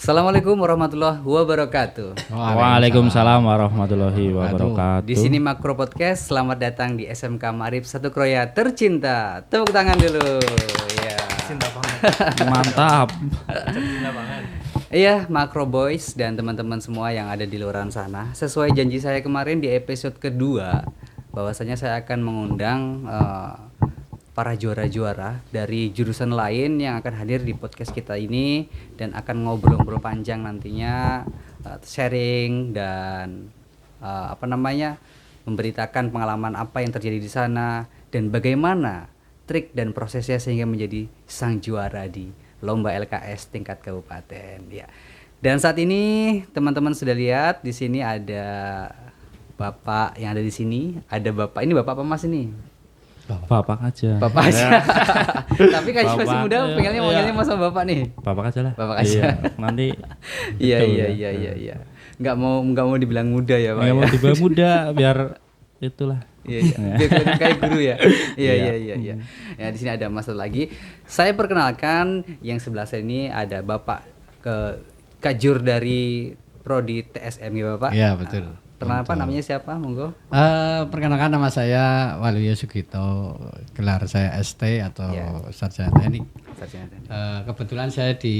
Assalamualaikum warahmatullahi wabarakatuh. Waalaikumsalam warahmatullahi wabarakatuh. Di sini Makro Podcast. Selamat datang di SMK Ma'arif Satu Kroya tercinta. Tepuk tangan dulu. Ya. Cinta banget. Mantap. Cinta banget. Iya, Makro Boys dan teman-teman semua yang ada di luar sana. Sesuai janji saya kemarin di episode kedua, bahwasanya saya akan mengundang para juara-juara dari jurusan lain yang akan hadir di podcast kita ini dan akan ngobrol-ngobrol panjang nantinya, sharing dan memberitakan pengalaman apa yang terjadi di sana dan bagaimana trik dan prosesnya sehingga menjadi sang juara di lomba LKS tingkat kabupaten ya. Dan saat ini teman-teman sudah lihat di sini ada Bapak yang ada di sini, ada Bapak. Ini Bapak apa Mas ini? Bapak aja. Bapak aja. Tapi kayak masih Bapak, muda, pengennya iya. manggilnya Mas sama Bapak nih. Bapak aja lah. Bapak aja. Iya, nanti. Iya betul iya ya. iya. Nggak mau dibilang muda ya Pak. Nggak mau dibilang muda biar itulah. Iya iya. Biar kelihatan kayak guru ya. Iya Iya. iya. Ya di sini ada Mas lagi. Saya perkenalkan yang sebelah saya ini ada Bapak Kajur dari Prodi TSM ya Bapak. Iya betul. Kenapa namanya siapa? Monggo. Perkenalkan nama saya Waluyo Sugito, gelar saya ST atau Sarjana Teknik. Sarjana Teknik. Kebetulan saya di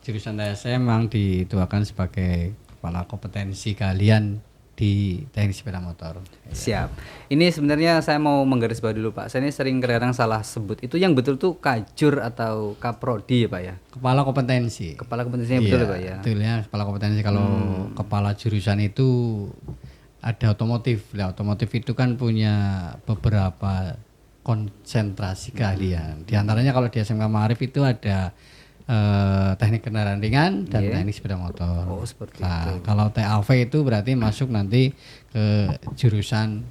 jurusan TSM memang dituakan sebagai kepala kompetensi kalian di teknik sepeda motor. Siap. Ini sebenarnya saya mau menggarisbawahi dulu Pak. Saya ini sering kadang salah sebut. Itu yang betul tuh Kajur atau Kaprodi ya Pak ya? Kepala kompetensi. Kepala kompetensinya betul ya Pak ya? Betul ya, kepala kompetensi. Kalau kepala jurusan itu ada otomotif. Nah, otomotif itu kan punya beberapa konsentrasi keahlian. Di antaranya kalau di SMK Ma'arif itu ada teknik kendaraan ringan dan teknik sepeda motor. Oh, seperti nah, itu. kalau TAV itu berarti masuk nanti ke jurusan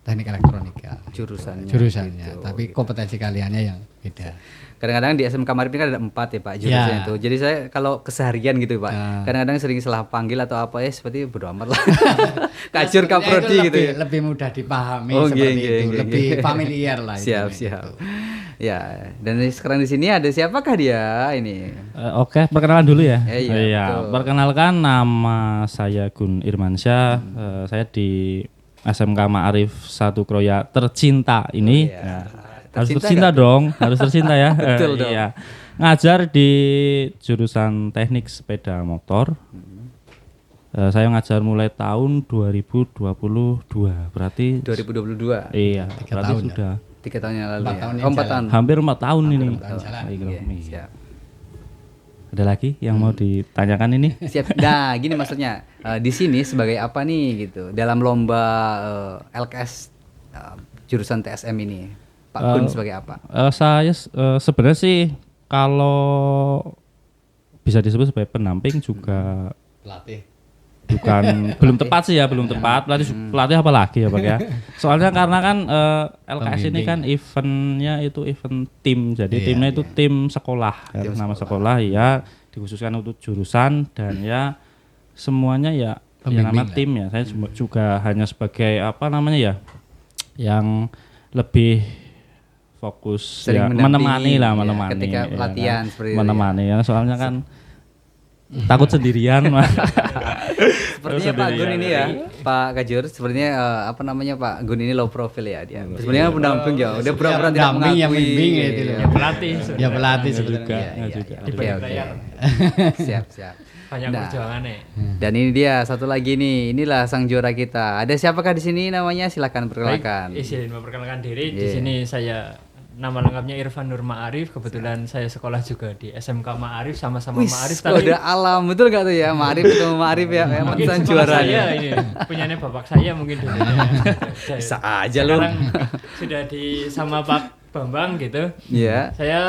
teknik elektronika. Jurusannya. Jurusannya. gitu. Tapi kompetensi kaliannya yang beda. Kadang-kadang di SMK Ma'arif ini kan ada 4 ya Pak jurusannya itu. Jadi saya kalau keseharian gitu Pak, kadang-kadang sering salah panggil atau apa ya seperti bodo amat lah. Kajur Kaprodi gitu ya. Lebih mudah dipahami Oh, seperti iya, itu, iya, lebih iya. familiar lah. Siap, itu. siap. Ya, dan sekarang di sini ada siapakah dia ini? Oke, perkenalan dulu ya. Iya, betul. Perkenalkan nama saya Gun Irmansyah. Saya di SMK Ma'arif Satu Kroya tercinta ini. Iya. Ya. Tercinta Harus tercinta nggak? dong, harus tercinta ya. Betul dong. Iya. Ngajar di jurusan teknik sepeda motor. Saya ngajar mulai tahun 2022, berarti 2022. iya, 3 berarti tahun ya? sudah 3 tahun yang lalu 4 ya. tahun yang Oh, 4 jalan. tahun. hampir 4 tahun ini. tahun jalan. Iya, siap. Ada lagi yang mau ditanyakan ini? Siap. Nah, gini maksudnya. Di sini sebagai apa nih gitu dalam lomba LKS jurusan TSM ini? Pak Gun sebagai apa? Saya sebenarnya sih kalau bisa disebut sebagai pendamping juga Pelatih. bukan belum tepat sih ya, belum tepat. Pelatih apa lagi ya Pak ya? Soalnya karena kan LKS ini kan eventnya itu event tim, jadi Iya, timnya itu tim sekolah, kan? Tim Nama sekolah ya dikhususkan untuk jurusan dan ya semuanya ya yang nama Pembimbing tim ya. Saya juga hanya sebagai apa namanya ya, yang lebih fokus Sering ya, mendampingi, menemani lah, ya, menemani ketika ya latihan kan? seperti itu, menemani ya. Soalnya kan takut sendirian Mas. Sepertinya Pak Gun ini ya, Pak Kajur, sepertinya Pak Gun ini low profile ya dia. Sebenarnya pendamping ya, udah pura-pura tidak pendamping yang mengakui. bimbing gitu loh. Ya, Pelatih. Ya pelatih Juga, sebenarnya. juga. Oke oke. Siap siap. Banyak Nah. perjuangannya. Dan ini dia satu lagi nih, inilah sang juara kita. Ada siapakah di sini namanya? Silakan perkenalkan. Izin memperkenalkan diri. Di Iya. sini saya nama lengkapnya Irfan Nur Ma'arif. Kebetulan saya sekolah juga di SMK Ma'arif, sama-sama Wis, Ma'arif. kode alam betul gak tuh ya? Ma'arif ketemu Ma'arif ya, mungkin mantan sekolah juara saya ya. ini punyanya bapak saya mungkin dulu. Bisa aja lu. Sekarang sudah di sama Pak Bambang gitu. Iya. Saya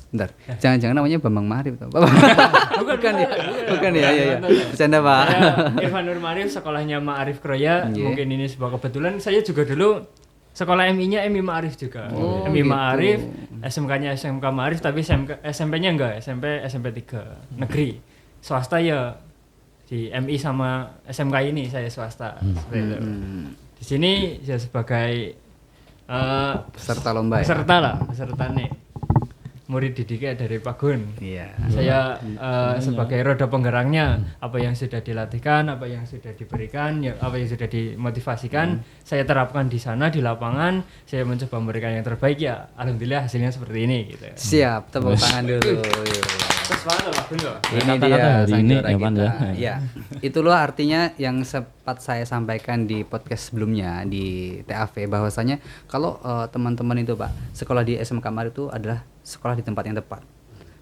Bentar, jangan-jangan namanya Bambang Ma'arif tuh. Bukan ya, bukan ya, ya. Bercanda Pak. Saya Irfan Nur Ma'arif, sekolahnya Ma'arif Kroya. Iya. Mungkin ini sebuah kebetulan. Saya juga dulu sekolah MI-nya MI Ma'arif juga. Oh, MI gitu. Ma'arif, SMK-nya SMK Ma'arif, tapi SMP-nya enggak, SMP 3 negeri. Swasta ya di MI sama SMK ini saya swasta. Seperti itu. Di sini ya sebagai Peserta lomba ya. peserta lah, peserta nih. murid didiknya dari Pak Gun. Iya. Saya sebagai roda penggeraknya, apa yang sudah dilatihkan, apa yang sudah diberikan, ya, apa yang sudah dimotivasikan, saya terapkan di sana di lapangan. Saya mencoba memberikan yang terbaik, ya alhamdulillah hasilnya seperti ini gitu. Siap, tepuk tangan dulu. Terus banget Pak Gun loh. Ini Kata-kata dia hari sang ini, juara ya, Pan, kita. ya. Ya, itulah artinya yang sempat saya sampaikan di podcast sebelumnya di TAV bahwasanya kalau teman-teman itu Pak, sekolah di SMK Maarif itu adalah sekolah di tempat yang tepat.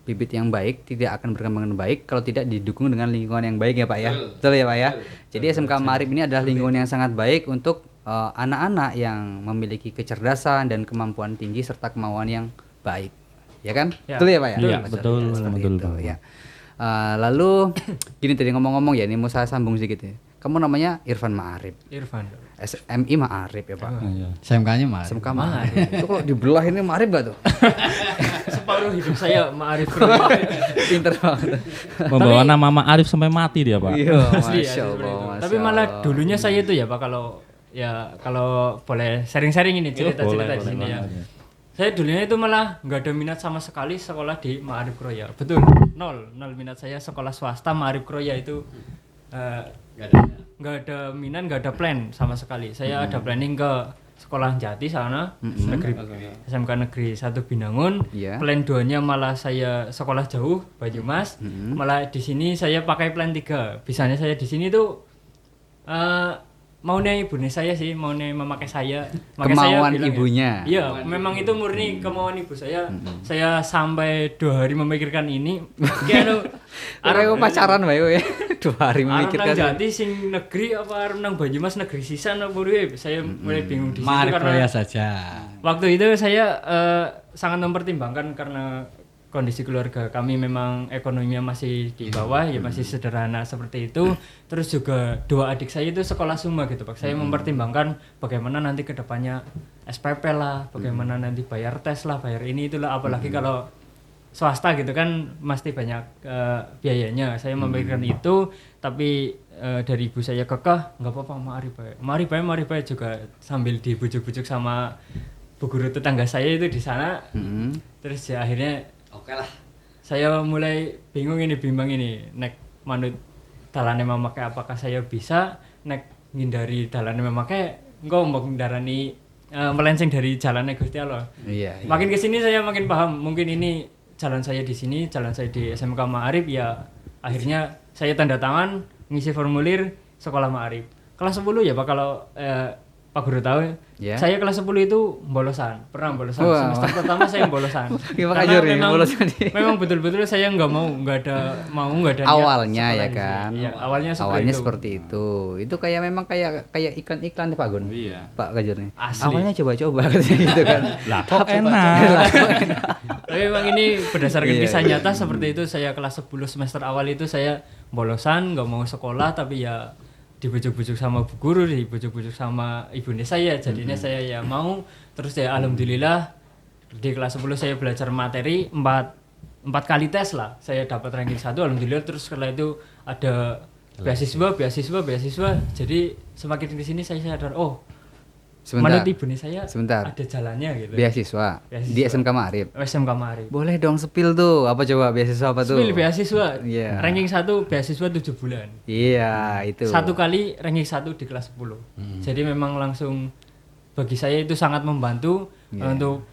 Bibit yang baik tidak akan berkembang dengan baik kalau tidak didukung dengan lingkungan yang baik ya Pak ya. Betul ya Pak ya. Jadi SMK Maarif ini adalah lingkungan yang sangat baik untuk anak-anak yang memiliki kecerdasan dan kemampuan tinggi serta kemauan yang baik. Ya kan? Ya. Betul ya Pak ya? Iya, Mas betul, Arya, seperti betul, itu, Pak. ya. Lalu gini tadi ngomong-ngomong ya, ini mau saya sambung sedikit ya. Kamu namanya Irfan Ma'arif. Irfan. MI Ma'arif ya Pak. Iya. SMK-nya Mas. SMK Ma'arif. Itu kalau dibelah ini Ma'arif gak tuh? Separuh hidup saya Ma'arif. Pinter banget. Membawa nama Ma'arif sampai mati dia, Pak. Iya, Asli ya, Masya seperti Allah. itu. Masya Tapi malah Allah. dulunya saya itu ya Pak, kalau boleh sharing-sharing ini cerita-cerita boleh, di sini boleh ya. banget, ya. Saya dulunya itu malah nggak ada minat sama sekali sekolah di Ma'arif Kroya. Betul, nol minat saya sekolah swasta Ma'arif Kroya itu nggak ada minat, nggak ada plan sama sekali. Saya ada planning ke sekolah Jati sana, negeri SMK Negeri 1 Binangun. Iya. Plan 2-nya malah saya sekolah jauh Banyumas. Malah di sini saya pakai plan 3. Bisanya saya di sini tuh maunya ibunya saya sih, maunya memakai saya. Makanya saya Kemauan bilang ya, ibunya. iya, memang itu murni kemauan ibu saya. Saya sampai 2 hari memikirkan ini. Kayak Arek pacaran bae ya. 2 hari arep nang memikirkan. Jati sing negeri apa arep nang Banyumas negeri sisan apa piye? Saya mulai bingung di situ Ma'arif karena Kroya saja. waktu itu saya sangat mempertimbangkan karena kondisi keluarga kami memang ekonominya masih di bawah, ya masih sederhana seperti itu. Terus juga 2 adik saya itu sekolah semua gitu Pak. Saya mempertimbangkan bagaimana nanti ke depannya SPP lah, bagaimana nanti bayar tes lah, bayar ini itulah, apalagi kalau swasta gitu kan mesti banyak biayanya. Saya memikirkan itu, tapi dari ibu saya kekeh, nggak apa-apa Ma'arif bae juga sambil dibujuk-bujuk sama bu guru tetangga saya itu di sana. Terus ya akhirnya oke lah. Saya mulai bimbang ini nek manut dalane memakai apakah saya bisa, nek ngindari dalane memakai engko mbok ndarani melenceng dari jalannya Gusti Allah. Iya. Makin kesini saya makin paham, mungkin ini jalan saya di sini, jalan saya di SMK Ma'arif, ya akhirnya saya tanda tangan ngisi formulir sekolah Ma'arif. Kelas 10 ya Pak, kalau Pak Guru tahu, Ya. saya kelas 10 itu bolosan, pernah bolosan. Wah. Semester pertama saya bolosan. Gimana Karena Jur, ya, bolosan ini? memang betul-betul saya nggak ada niat Awalnya sekolah ya di sini. kan. Iya, awalnya itu. seperti itu. Itu kayak memang kayak iklan-iklan ya Pak Gun. Iya. Pak Gajur nih. Asli. Awalnya coba-coba katanya gitu kan. Lah kok enak. Tapi memang ini berdasarkan Iya, kisah iya, nyata seperti itu. Saya kelas 10 semester awal itu saya bolosan, nggak mau sekolah, tapi ya dibujuk-bujuk sama bu guru, dibujuk-bujuk sama ibunda saya. Jadinya saya ya mau. Terus ya alhamdulillah di kelas 10 saya belajar materi 4 kali tes lah. Saya dapat ranking 1 alhamdulillah. Terus setelah itu ada beasiswa. Jadi semakin di sini saya sadar, oh Sebentar. menurut ibunda saya Sebentar. ada jalannya gitu. Beasiswa di SMK Ma'arif. SMK Ma'arif. Boleh dong spill tuh. Apa coba beasiswa apa tuh? Spill beasiswa. Iya. Ranking 1 beasiswa 7 bulan. Iya, itu. 1 kali ranking 1 di kelas 10. Jadi memang langsung bagi saya itu sangat membantu untuk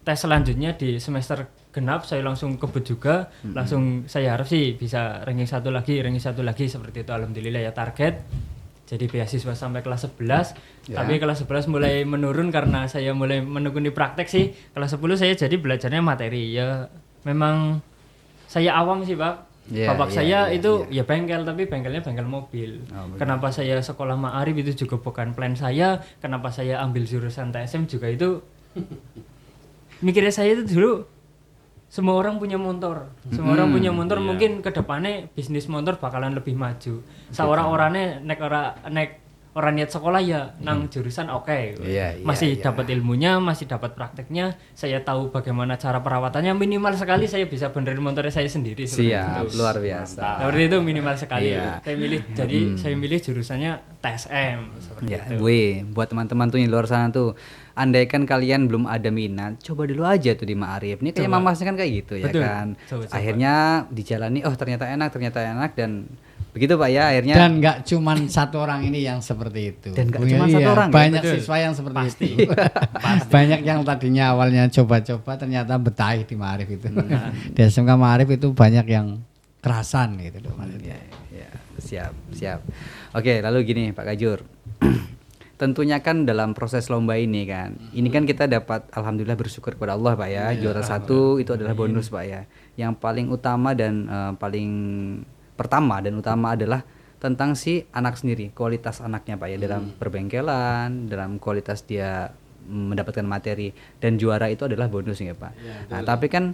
tes selanjutnya di semester genap saya langsung kebut juga. Langsung saya harap sih bisa ranking 1 lagi seperti itu, alhamdulillah ya target. Jadi beasiswa sampai kelas 11, tapi kelas 11 mulai menurun karena saya mulai menekuni praktek sih. Kelas 10 saya jadi belajarnya materi. Ya memang saya awam sih, Pak. Iya, Bapak iya, saya iya, itu iya. ya bengkel, tapi bengkelnya bengkel mobil. Oh, begitu. Kenapa saya sekolah Ma'arif itu juga bukan plan saya. Kenapa saya ambil jurusan TSM juga itu mikirnya saya itu dulu semua orang punya motor. Semua orang punya motor, mungkin ke depannya bisnis motor bakalan lebih maju. Seorang-orangnya nek orang niat sekolah ya nang jurusan oke. Iya, iya, Masih iya. dapat ilmunya, masih dapat prakteknya, saya tahu bagaimana cara perawatannya, minimal sekali saya bisa benerin motornya saya sendiri. seperti Siap, itu. luar biasa. Seperti itu minimal sekali. Iya. Saya milih jurusannya TSM seperti Ya, itu. buat teman-teman tuh yang di luar sana tuh, andaikan kalian belum ada minat, coba dulu aja tuh di Ma'arif. Ini kayak Coba. Mamasnya kan kayak gitu ya Betul. kan. Coba. Akhirnya dijalani, oh ternyata enak dan begitu Pak ya akhirnya. Dan nggak cuman satu orang ini yang seperti itu. Dan nggak Iya, cuman satu orang, ya? banyak Betul. siswa yang seperti itu. Banyak yang tadinya awalnya coba-coba ternyata betah di Ma'arif itu. Di SMK Ma'arif itu banyak yang kerasan gitu loh maksudnya. Ya, siap. Oke, lalu gini Pak Kajur. Tentunya kan dalam proses lomba ini kan, ini kan kita dapat alhamdulillah bersyukur kepada Allah Pak ya, juara 1 itu adalah bonus Pak ya. Yang paling utama dan paling pertama dan utama adalah tentang si anak sendiri, kualitas anaknya Pak ya, dalam perbengkelan, dalam kualitas dia mendapatkan materi, dan juara itu adalah bonus ya Pak. Nah, tapi kan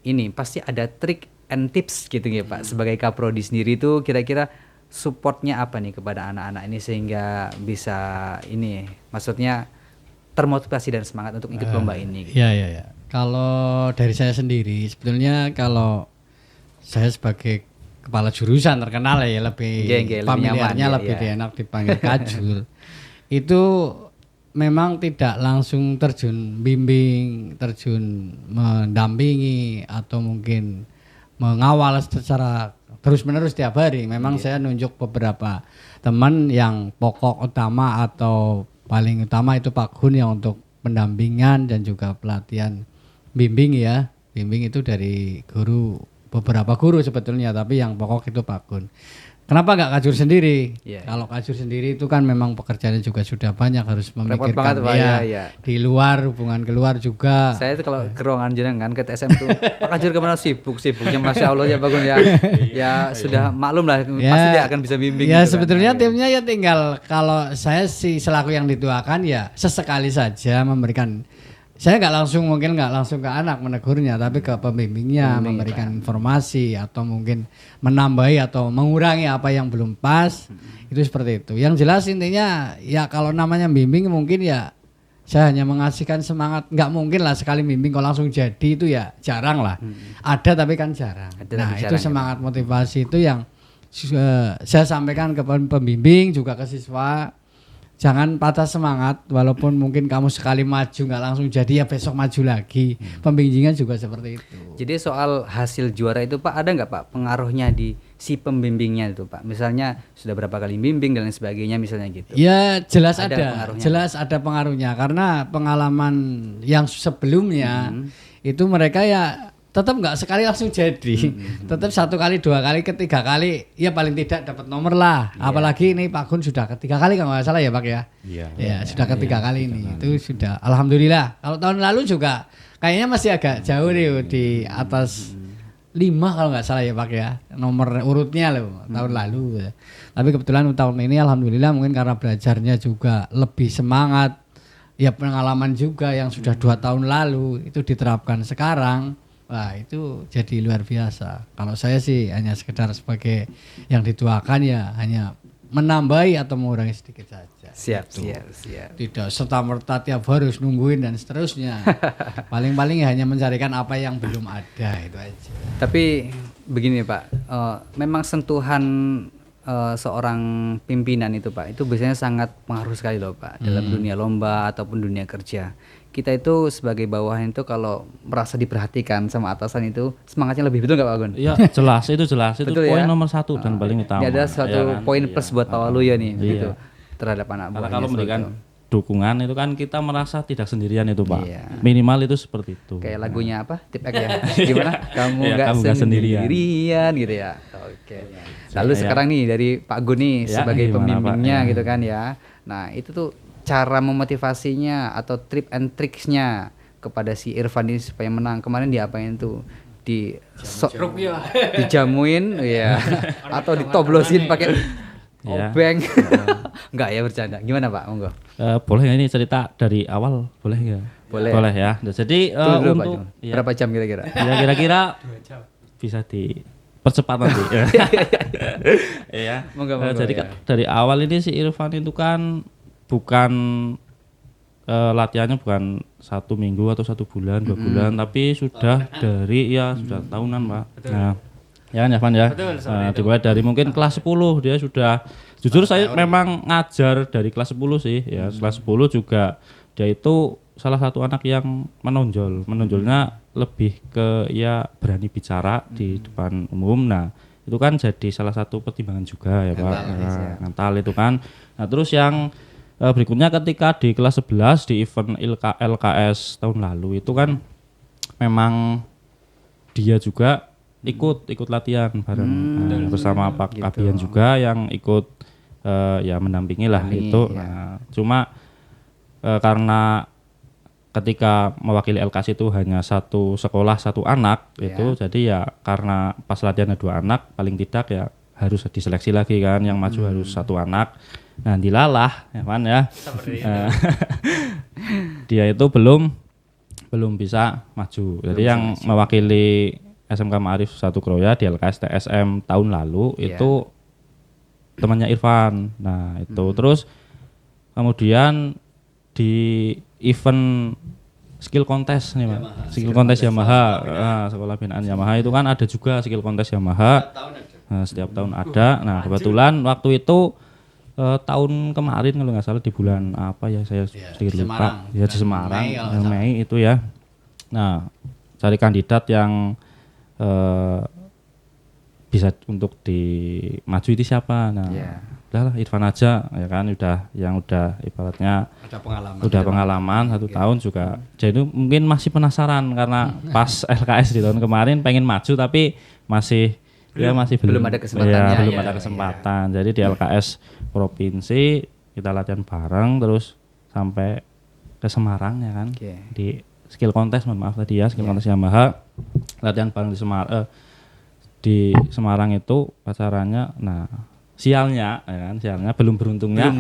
ini pasti ada trik and tips gitu ya Pak. Sebagai Kaprodi sendiri itu kira-kira supportnya apa nih kepada anak-anak ini sehingga bisa ini, maksudnya termotivasi dan semangat untuk ikut lomba ini. Gitu. Iya. Kalau dari saya sendiri sebetulnya kalau saya sebagai kepala jurusan terkenal ya lebih Lebih familiarnya nyaman, lebih ya. enak dipanggil Kajul. Itu memang tidak langsung terjun bimbing, terjun mendampingi atau mungkin mengawal secara terus-menerus tiap hari. Memang saya nunjuk beberapa teman yang pokok utama atau paling utama itu Pak Gun yang untuk pendampingan dan juga pelatihan bimbing ya. Bimbing itu dari beberapa guru sebetulnya, tapi yang pokok itu Pak Gun. Kenapa nggak Kajur sendiri? Iya. Kalau Kajur sendiri itu kan memang pekerjaannya juga sudah banyak, harus Repot memikirkan banget Pak ya. di luar, hubungan keluar juga. Saya itu kalau ke ruangan jenengan ke TSM tuh Pak Kajur kemana sibuknya Masya Allah ya Pak Gun ya. Ya sudah maklum lah pasti dia akan bisa bimbing. Ya gitu kan. sebetulnya timnya ya tinggal, kalau saya sih selaku yang dituakan ya sesekali saja memberikan. Saya mungkin nggak langsung ke anak menegurnya, tapi ke pembimbingnya, memberikan informasi atau mungkin menambahi atau mengurangi apa yang belum pas. Itu seperti itu. Yang jelas intinya ya kalau namanya bimbing mungkin ya saya hanya mengasihkan semangat. Nggak mungkin lah sekali bimbing kalau langsung jadi, itu ya jarang lah. Ada tapi kan jarang. Ada Nah tapi itu jarang, semangat motivasi itu yang saya sampaikan ke pembimbing juga ke siswa. Jangan patah semangat, walaupun mungkin kamu sekali maju nggak langsung jadi ya besok maju lagi. Pembimbingan juga seperti itu. Jadi soal hasil juara itu Pak, ada nggak Pak pengaruhnya di si pembimbingnya itu Pak? Misalnya sudah berapa kali bimbing dan lain sebagainya misalnya gitu. Ya jelas Ada ada, pengaruhnya. jelas ada pengaruhnya karena pengalaman yang sebelumnya itu mereka ya tetap nggak sekali langsung jadi, tetap 1 kali 2 kali 3 kali ya paling tidak dapat nomor lah. Apalagi ini Pak Gun sudah ketiga kali kalau nggak salah ya Pak ya. Ya sudah ketiga kali ini itu sudah alhamdulillah. Kalau tahun lalu juga kayaknya masih agak jauh nih di atas 5 kalau nggak salah ya Pak ya nomor urutnya loh tahun lalu. Tapi kebetulan tahun ini alhamdulillah mungkin karena belajarnya juga lebih semangat, ya pengalaman juga yang sudah 2 tahun lalu itu diterapkan sekarang. Wah itu jadi luar biasa. Kalau saya sih hanya sekedar sebagai yang dituakan ya hanya menambahi atau mengurangi sedikit saja. Siap. Tidak serta-merta tiap hari harus nungguin dan seterusnya. Paling-paling ya hanya mencarikan apa yang belum ada, itu aja. Tapi begini Pak, memang sentuhan seorang pimpinan itu Pak, itu biasanya sangat pengaruh sekali loh Pak dalam dunia lomba ataupun dunia kerja. Kita itu sebagai bawahan itu kalau merasa diperhatikan sama atasan itu semangatnya lebih, betul nggak Pak Gun? Iya jelas itu Betul poin ya? nomor 1 dan paling utama. Ini ada suatu ya kan? poin Iya. plus buat Pak Waluyo nih, Iya. begitu terhadap anak Karena buahnya. kalau seperti memberikan itu. dukungan itu kan kita merasa tidak sendirian itu Pak. Iya. Minimal itu seperti itu. Kayak lagunya apa? Tip X ya. Gimana? Kamu Iya, nggak kamu nggak sendirian. sendirian gitu ya. Oke. Lalu Iya. sekarang nih dari Pak Gun nih Ya, sebagai gimana, pembimbingnya Pak? Ya. gitu kan ya. Nah, itu tuh cara memotivasinya atau trip and tricksnya kepada si Irfan ini supaya menang. Kemarin diapain tuh? Dijamuin ya atau ditoblosin pakai Iya. obeng. Enggak ya, bercanda. Gimana Pak? Monggo. Boleh nggak ini cerita dari awal? Boleh nggak? Boleh. Boleh ya. Nah, jadi Tunggu dulu, Pak untuk Jun. Berapa jam kira-kira? ya kira-kira bisa percepat nanti. Iya. Moga-moga, Jadi ya. dari awal ini si Irfan itu kan bukan latihannya bukan 1 minggu atau 1 bulan, 2 bulan, tapi sudah dari sudah tahunan, Pak. Nah, ya kan Irfan ya. Betul, seperti itu. Dimulai dari mungkin kelas 10 dia sudah jujur saya memang ngajar dari kelas 10 sih ya. Kelas 10 juga dia itu salah satu anak yang menonjol. Menonjolnya lebih ke ya berani bicara di depan umum. Nah, itu kan jadi salah satu pertimbangan juga ya, Pak. Mental itu kan. Nah, terus yang berikutnya ketika di kelas 11 di event LKS tahun lalu itu kan memang dia juga ikut latihan bareng bersama Pak Abian juga yang ikut ya mendampingi lah itu. Nah, cuma karena ketika mewakili LKS itu hanya satu sekolah satu anak itu, jadi ya karena pas latihan ada 2 anak paling tidak ya harus diseleksi lagi kan, yang maju harus 1 anak. Nah, dilalah ya kan ya. Dia itu belum bisa maju. Jadi yang mewakili SMK Ma'arif 1 Kroya di LKS TSM tahun lalu itu temannya Irfan. Nah, itu terus kemudian di event skill contest nih, Pak. Skill contest Yamaha. Sekolah binaan Yamaha itu kan ada juga skill contest Yamaha. Nah, setiap tahun ada. Nah, kebetulan waktu itu tahun kemarin kalau nggak salah di bulan apa ya saya sedikit lupa. Ya di Semarang, Mei itu ya. Nah, cari kandidat yang bisa untuk dimaju itu siapa? Nah, udahlah Irfan aja ya kan, udah ibaratnya udah pengalaman 1 tahun juga. Jadi mungkin masih penasaran karena pas LKS di tahun kemarin pengen maju tapi belum ada kesempatannya. Belum ada kesempatan. Jadi di LKS provinsi kita latihan bareng terus sampai ke Semarang ya kan. Di skill contest, mohon maaf tadi ya, skill contest Yamaha. Latihan bareng di Semarang itu acaranya. Nah, sialnya belum beruntungnya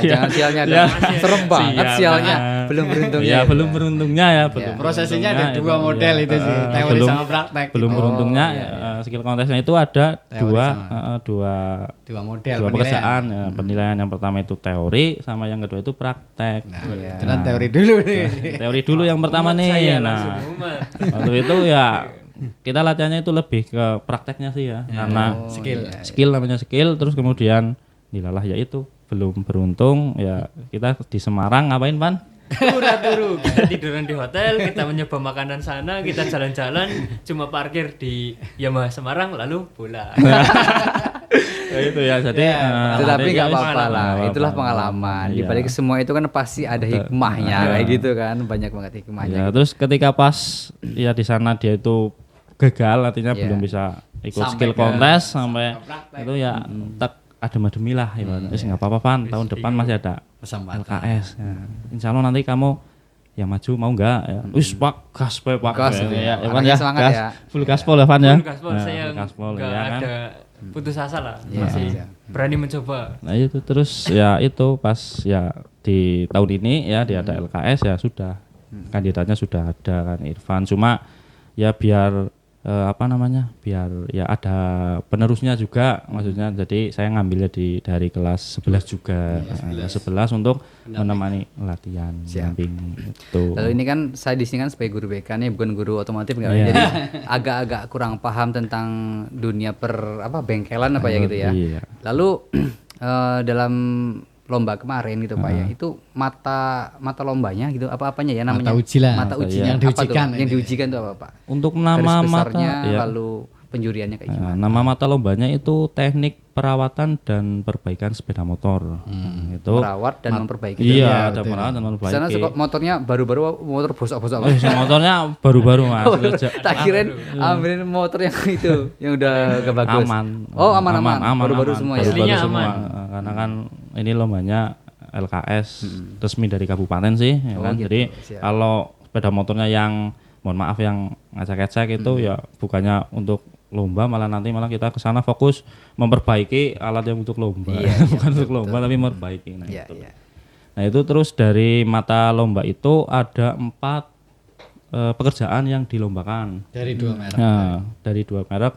jangan sialnya dong. Serem banget sialnya belum beruntungnya ya. Prosesnya ada 2 model itu sih, teori sama praktek. Belum beruntungnya skill contestnya itu ada dua pekerjaan penilaian. Yang pertama itu teori sama yang kedua itu praktek. Teori dulu nih. Teori dulu yang pertama nih. Nah, waktu itu ya kita latihannya itu lebih ke prakteknya sih ya, karena skill namanya skill. Terus kemudian dilalah yaitu belum beruntung ya. Kita di Semarang ngapain, Pan? Turu kita tiduran di hotel, kita mencoba makanan sana, kita jalan-jalan cuma parkir di Yamaha Semarang lalu pulang. Itu ya, jadi tetapi nggak apa-apa lah, itulah pengalaman. Di balik semua itu kan pasti ada hikmahnya kayak gitu kan, banyak banget hikmahnya. Ya, terus ketika pas ya di sana dia itu gagal, artinya belum bisa ikut skill contest sampai itu ya adem-ademi lah ya. Nggak apa-apa, Pan, tahun depan masih ada LKS ya. Insya Allah nanti kamu yang maju mau nggak ya? Wis Pak, gaspol Pak. Ya, semangat ya. Full gaspol ya, Pan ya. Full gaspol, saya nggak ada putus asa lah, masih berani mencoba. Nah itu terus ya itu pas ya di tahun ini ya di ada LKS ya sudah kandidatnya sudah ada kan Irfan. Cuma ya biar biar ya ada penerusnya juga, maksudnya jadi saya ngambilnya dari kelas 11 juga, 11 untuk menemani latihan samping itu. Lalu ini kan saya di sini kan sebagai guru BK nih, bukan guru otomotif nggak, jadi agak-agak kurang paham tentang dunia bengkelan ya gitu ya. Lalu dalam lomba kemarin gitu Pak ya, itu mata lombanya gitu apa-apanya ya namanya? Mata ujinya yang diujikan. Yang diujikan itu apa Pak? Untuk nama mata lalu penjuriannya kayak gimana? Nama mata lombanya itu teknik perawatan dan perbaikan sepeda motor. Itu merawat dan memperbaiki. Iya, ada merawat dan memperbaiki. Sana motornya baru-baru, motor bosok-bosok. Motornya baru-baru Mas. Tak kirain ambilin motor yang itu yang udah gak bagus. Aman. Oh, aman. Baru-baru semua ya. Aslinya aman. Karena kan ini lombanya LKS resmi dari kabupaten sih ya kan. Gitu. Jadi kalau sepeda motornya yang mohon maaf yang ngecek-ngecek itu ya bukannya untuk lomba, malah kita ke sana fokus memperbaiki alat yang untuk lomba. Bukan untuk lomba tapi memperbaiki. Nah, itu. Nah, itu terus dari mata lomba itu ada 4 pekerjaan yang dilombakan. Dari 2 merek. Nah, dari 2 merek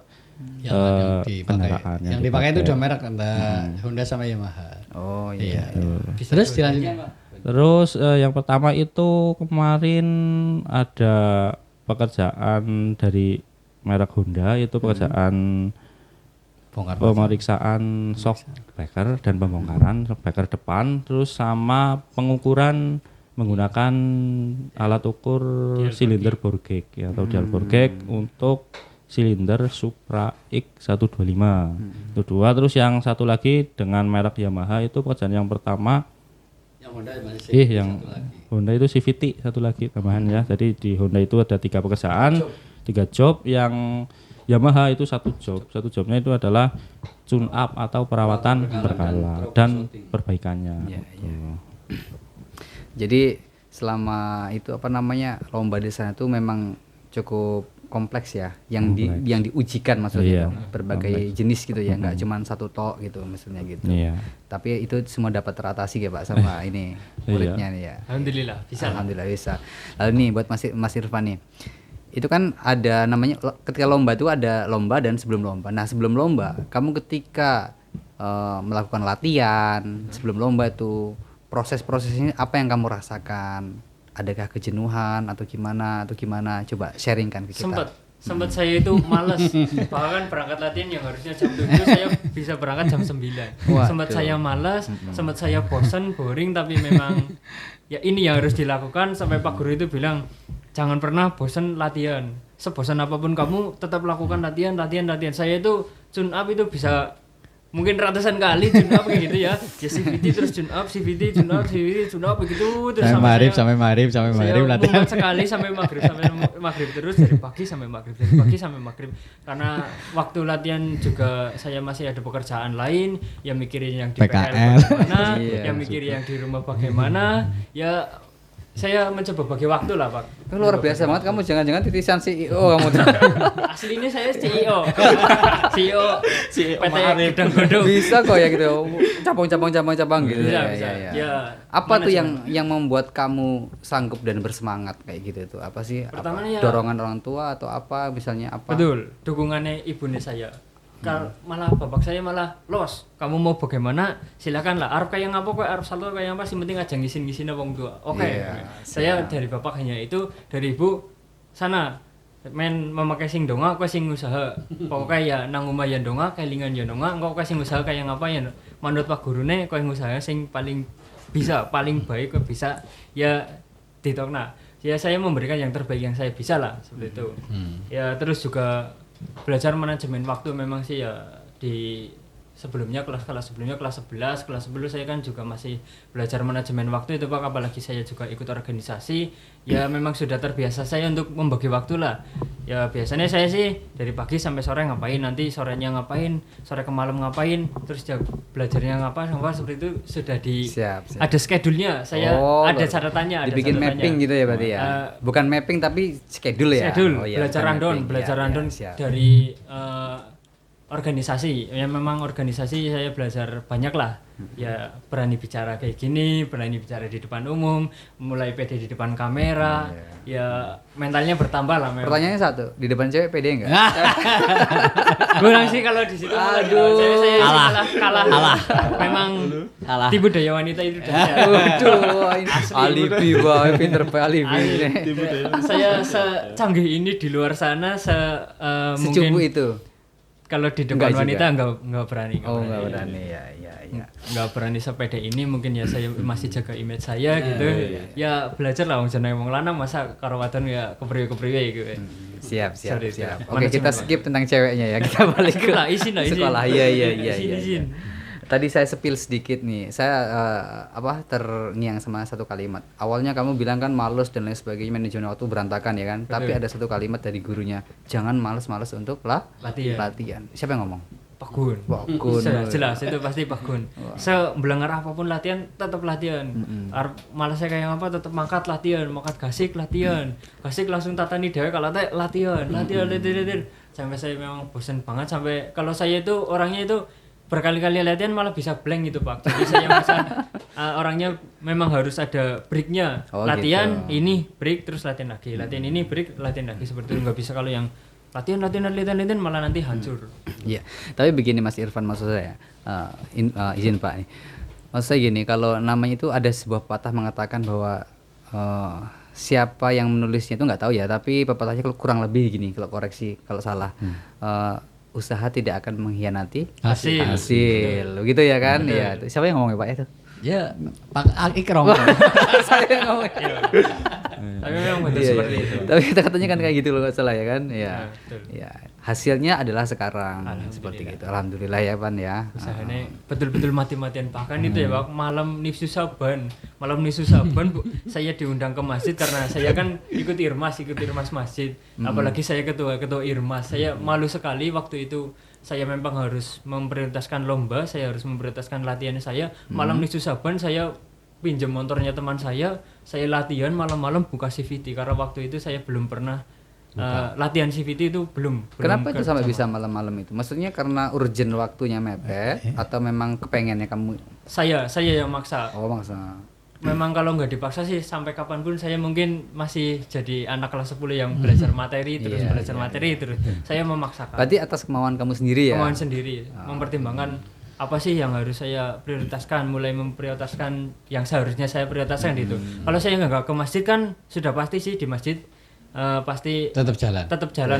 kendaraan yang dipakai itu 2 merek Honda sama Yamaha. Oh iya. Terus dilanjutkan Pak. Terus yang pertama itu kemarin ada pekerjaan dari merek Honda, itu pekerjaan pemeriksaan shock breaker dan pembongkaran shock breaker depan, terus sama pengukuran menggunakan alat ukur silinder bore gauge ya, atau dial bore gauge untuk silinder Supra X125. Itu 2. Terus yang satu lagi dengan merek Yamaha itu pekerjaan yang pertama Yang Honda masih yang Honda itu CVT satu lagi tambahan ya. Jadi di Honda itu ada 3 pekerjaan, 3 job. Yang Yamaha itu 1 job. 1 jobnya itu adalah tune up atau perawatan berkala dan perbaikannya. Jadi selama itu lomba di sana itu memang cukup kompleks ya, yang diujikan maksudnya berbagai jenis gitu ya, nggak cuma satu tok gitu maksudnya gitu. Tapi itu semua dapat teratasi ya Pak sama ini muridnya nih ya. Alhamdulillah bisa. Lalu nih buat Mas Irfan nih, itu kan ada namanya ketika lomba itu ada lomba dan sebelum lomba. Nah sebelum lomba kamu ketika melakukan latihan sebelum lomba itu proses-prosesnya apa yang kamu rasakan? Adakah kejenuhan atau gimana? Coba sharingkan ke kita. Sempat saya itu malas. Bahkan berangkat latihan yang harusnya jam 7 saya bisa berangkat jam 9. Sempat saya malas, sempat saya bosan, boring, tapi memang ya ini yang harus dilakukan. Sampai Pak Guru itu bilang jangan pernah bosan latihan. Sebosan apapun kamu tetap lakukan latihan. Saya itu tune up itu bisa mungkin ratusan kali tune up kayak gitu ya. Ya CVT terus tune up begitu terus sampai maghrib latihan sekali sampai maghrib terus dari pagi sampai maghrib karena waktu latihan juga saya masih ada pekerjaan lain, yang mikirin yang di PKL bagaimana, yang mikirin yang di rumah bagaimana, ya saya mencoba bagi waktu lah Pak. Luar biasa banget kamu, jangan-jangan titisan CEO kamu. Aslinya saya CEO PT Gedang Godong. Bisa kok ya gitu, cabang gitu. Bisa. Ya. Apa tuh yang membuat kamu sanggup dan bersemangat kayak gitu tuh? Apa sih? Pertamanya dorongan orang tua atau apa misalnya apa? Betul, dukungannya ibune saya. Malah bapak saya malah los, kamu mau bagaimana silakan lah, arep kayak ngapa kok, arep salto kayak apa, sih penting aja ngisin wong tua. Oke. Saya dari bapak hanya itu, dari ibu sana men memakai sing donga, kowe sing usaha. Pokoknya ya nang omah ya donga, kelingan ya donga, engko kowe sing usaha kayak ngapa ya manut Pak Gurune, kowe ngusaha sing paling bisa, paling baik kowe bisa ya ditokna. Ya saya memberikan yang terbaik yang saya bisa lah seperti itu. Ya terus juga belajar manajemen waktu memang sih ya, di sebelumnya kelas 11, kelas 10 saya kan juga masih belajar manajemen waktu itu Pak, apalagi saya juga ikut organisasi, ya memang sudah terbiasa saya untuk membagi waktu lah. Ya biasanya saya sih dari pagi sampai sore ngapain, nanti sorenya ngapain, sore ke malam ngapain, terus ya belajarnya ngapain, seperti itu sudah siap. Ada schedule-nya, saya ada catatannya, dibikin mapping gitu ya berarti ya. Bukan mapping tapi schedule ya. Belajar random dari organisasi. Ya memang organisasi saya belajar banyak lah. Ya berani bicara kayak gini, berani bicara di depan umum, mulai pede di depan kamera. Ya mentalnya bertambah lah memang. Pertanyaannya satu, di depan cewek pede enggak? Kurang sih kalau di situ. Aduh, saya kalah. Memang tipu daya wanita itu dahsyat. Waduh, alibi wae, pinter alibi. Saya secanggih ini di luar sana secubu mungkin itu. Kalau di depan wanita enggak berani. Enggak berani ya. Enggak berani sepede ini, mungkin ya saya masih jaga image saya gitu. Ya belajar lah wong jenenge wong lanang, masa karo wadon ya kepriwe-kepriwe gitu. Siap. Oke, kita skip tentang ceweknya ya. Kita balik ke sekolah. Iya. Tadi saya spill sedikit nih. Saya terngiang sama satu kalimat. Awalnya kamu bilang kan malas dan lain sebagainya, manajemen waktu berantakan ya kan. Betul. Tapi ada satu kalimat dari gurunya, jangan malas-malas untuk latihan. Siapa yang ngomong? Pak Gun. Jelas itu pasti Pak Gun. Sebelenggar apapun latihan tetap latihan. Malasnya kayak apa tetap mangkat gasik latihan. Gasik langsung tatani dhewe kalau latihan. Sampai saya memang bosan banget, sampai kalau saya itu orangnya itu berkali-kali latihan malah bisa blank gitu Pak. Jadi saya orangnya memang harus ada breaknya. Latihan gitu. Ini break terus latihan lagi. Latihan ini break latihan lagi, seperti itu. Nggak bisa kalau yang latihan malah nanti hancur. Iya, tapi begini Mas Irfan, maksud saya, izin Pak nih, maksud saya gini, kalau namanya itu ada sebuah pepatah mengatakan bahwa siapa yang menulisnya itu nggak tahu ya, tapi pepatahnya kurang lebih gini, kalau koreksi kalau salah, usaha tidak akan mengkhianati hasil, begitu ya kan? Ya, siapa yang ngomong ya Pak itu? Ya, Pak Ikrom. Saya yang ngomong. Tapi memang betul seperti itu. Tapi kata-katanya kan kayak gitu loh, nggak salah ya kan? Ya, betul. ya. Hasilnya adalah sekarang seperti itu. Alhamdulillah ya Pan ya. Usahanya betul-betul mati-matian, bahkan itu ya Pak, malam nifsu saban saya diundang ke masjid karena saya kan ikut irmas masjid, apalagi saya ketua irmas. Saya malu sekali waktu itu, saya memang harus memprioritaskan lomba, saya harus memprioritaskan latihan saya. Malam nifsu saban saya pinjam motornya teman saya latihan malam-malam buka CVT karena waktu itu saya belum pernah latihan CVT itu belum. Kenapa itu sampai bisa malam-malam itu? Maksudnya karena urgent waktunya mepet atau memang kepengennya kamu? Saya yang maksa. Oh, maksa. Memang kalau nggak dipaksa sih sampai kapanpun saya mungkin masih jadi anak kelas 10 yang belajar materi terus saya memaksakan. Berarti atas kemauan kamu sendiri ya? Kemauan sendiri, mempertimbangkan apa sih yang harus saya prioritaskan, mulai memprioritaskan yang seharusnya saya prioritaskan itu. Kalau saya nggak ke masjid kan sudah pasti sih di masjid pasti tetap jalan.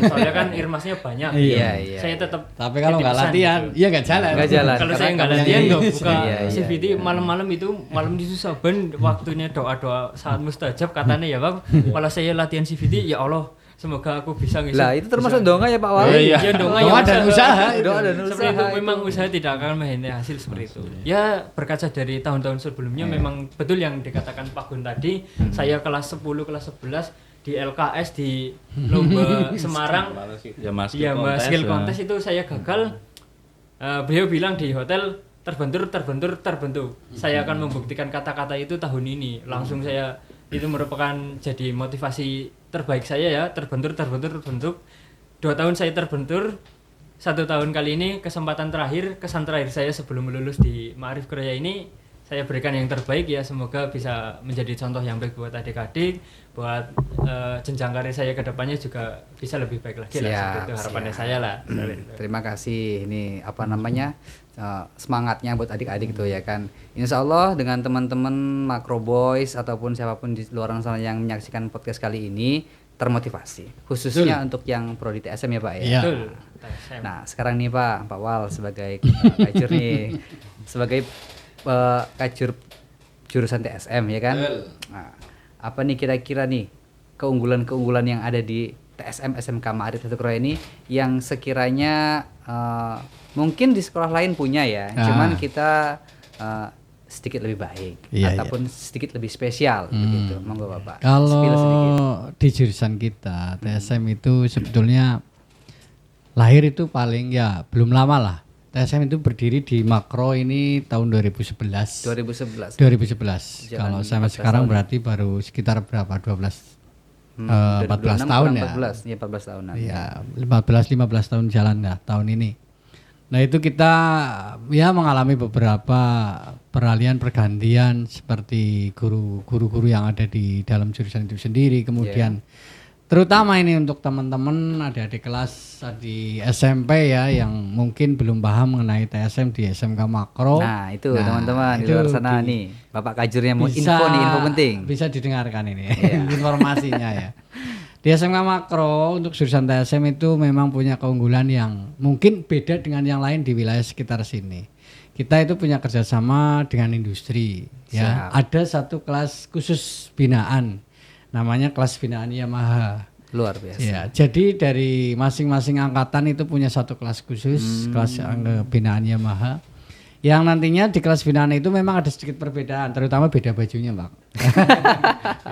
Soalnya kan irmasnya banyak. Iya. Saya tetap. Tapi kalau nggak latihan, gitu. ya nggak jalan. Kalau saya nggak latihan nggak buka Iya. CVT malam-malam itu malam disusaban waktunya doa-doa saat mustajab katanya ya Bang. Kalau saya latihan CVT ya Allah semoga aku bisa ngisi. Lah itu termasuk doa ya Pak Wali. Iya doa dan usaha. Doa dan seperti usaha. itu memang usaha tidak akan mengkhianati hasil seperti itu. Ya berkaca dari tahun-tahun sebelumnya memang betul yang dikatakan Pak Gun tadi. Saya kelas 10 kelas 11 di LKS di lomba Semarang skill contest itu saya gagal. Beliau bilang di hotel terbentur. Saya akan membuktikan kata-kata itu tahun ini. Langsung saya itu merupakan jadi motivasi terbaik saya ya, terbentur. 2 tahun saya terbentur, 1 tahun kali ini kesan terakhir saya sebelum lulus di Ma'arif Korea ini saya berikan yang terbaik ya, semoga bisa menjadi contoh yang baik buat adik-adik, buat jenjang karir saya ke depannya juga bisa lebih baik lagi lah, seperti itu harapannya saya lah. Terima kasih, ini apa namanya semangatnya buat adik-adik itu ya kan. Insya Allah dengan teman-teman Makro Boys ataupun siapapun di luar sana yang menyaksikan podcast kali ini termotivasi, khususnya untuk yang prodi TSM ya Pak ya. Iya. Betul. Nah sekarang nih Pak Wal sebagai kajur nih, sebagai kajur jurusan TSM ya kan. Nah, apa nih kira-kira nih keunggulan yang ada di TSM SMK Ma'arif Satu Korea ini yang sekiranya mungkin di sekolah lain punya ya, cuman kita sedikit lebih baik ataupun sedikit lebih spesial begitu. Monggo Bapak. Kalau di jurusan kita TSM itu sebetulnya lahir itu paling ya belum lama lah. TSM itu berdiri di Makro ini tahun 2011. Kalau sampai sekarang berarti baru sekitar berapa? 14 tahun ya. 14 tahunan. Iya, 15 tahun jalan ya tahun ini. Nah, itu kita ya mengalami beberapa pergantian seperti guru-guru yang ada di dalam jurusan itu sendiri, kemudian terutama ini untuk teman-teman adik-adik kelas di SMP ya yang mungkin belum paham mengenai TSM di SMK Makro. Nah itu teman-teman di luar sana nih, Bapak Kajurnya mau info penting. Bisa didengarkan ini informasinya ya. Di SMK Makro untuk jurusan TSM itu memang punya keunggulan yang mungkin beda dengan yang lain di wilayah sekitar sini. Kita itu punya kerjasama dengan industri ya. Ada satu kelas khusus binaan. Namanya kelas binaan Yamaha. Luar biasa. Ya, jadi dari masing-masing angkatan itu punya satu kelas khusus, kelas binaan Yamaha. Yang nantinya di kelas binaan itu memang ada sedikit perbedaan, terutama beda bajunya, Pak.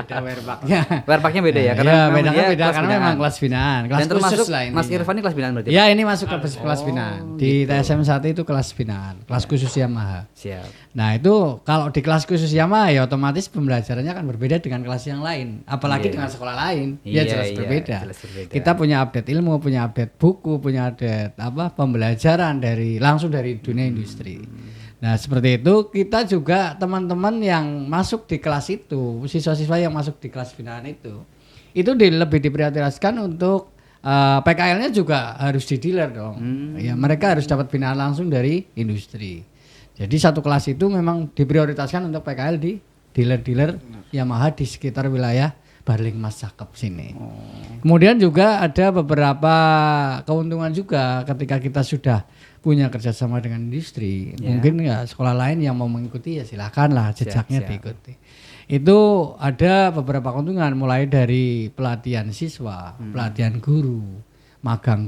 Beda wearpacknya. Wearpacknya beda ya, karena beda karena memang kelas binaan, kelas dan termasuk khusus lah ini. Mas Irfan ini kelas binaan berarti? Ya, ini masuk ke kelas binaan. Di TSM 1 itu kelas binaan, kelas khusus Yamaha. Siap. Nah, itu kalau di kelas khusus Yamaha ya otomatis pembelajarannya kan berbeda dengan kelas yang lain, apalagi dengan sekolah lain. Jelas berbeda. Kita punya update ilmu, punya update buku, punya update pembelajaran langsung dari dunia industri. Nah, seperti itu kita juga teman-teman yang masuk di kelas itu, siswa-siswa yang masuk di kelas binaan itu lebih diprioritaskan untuk PKL-nya juga harus di dealer dong. Ya, mereka harus dapat binaan langsung dari industri. Jadi satu kelas itu memang diprioritaskan untuk PKL di dealer-dealer Yamaha di sekitar wilayah Barling Mas Cakep sini. Kemudian juga ada beberapa keuntungan juga ketika kita sudah punya kerjasama dengan industri. Mungkin ya sekolah lain yang mau mengikuti ya silakanlah jejaknya diikuti. Itu ada beberapa keuntungan mulai dari pelatihan siswa, pelatihan guru, magang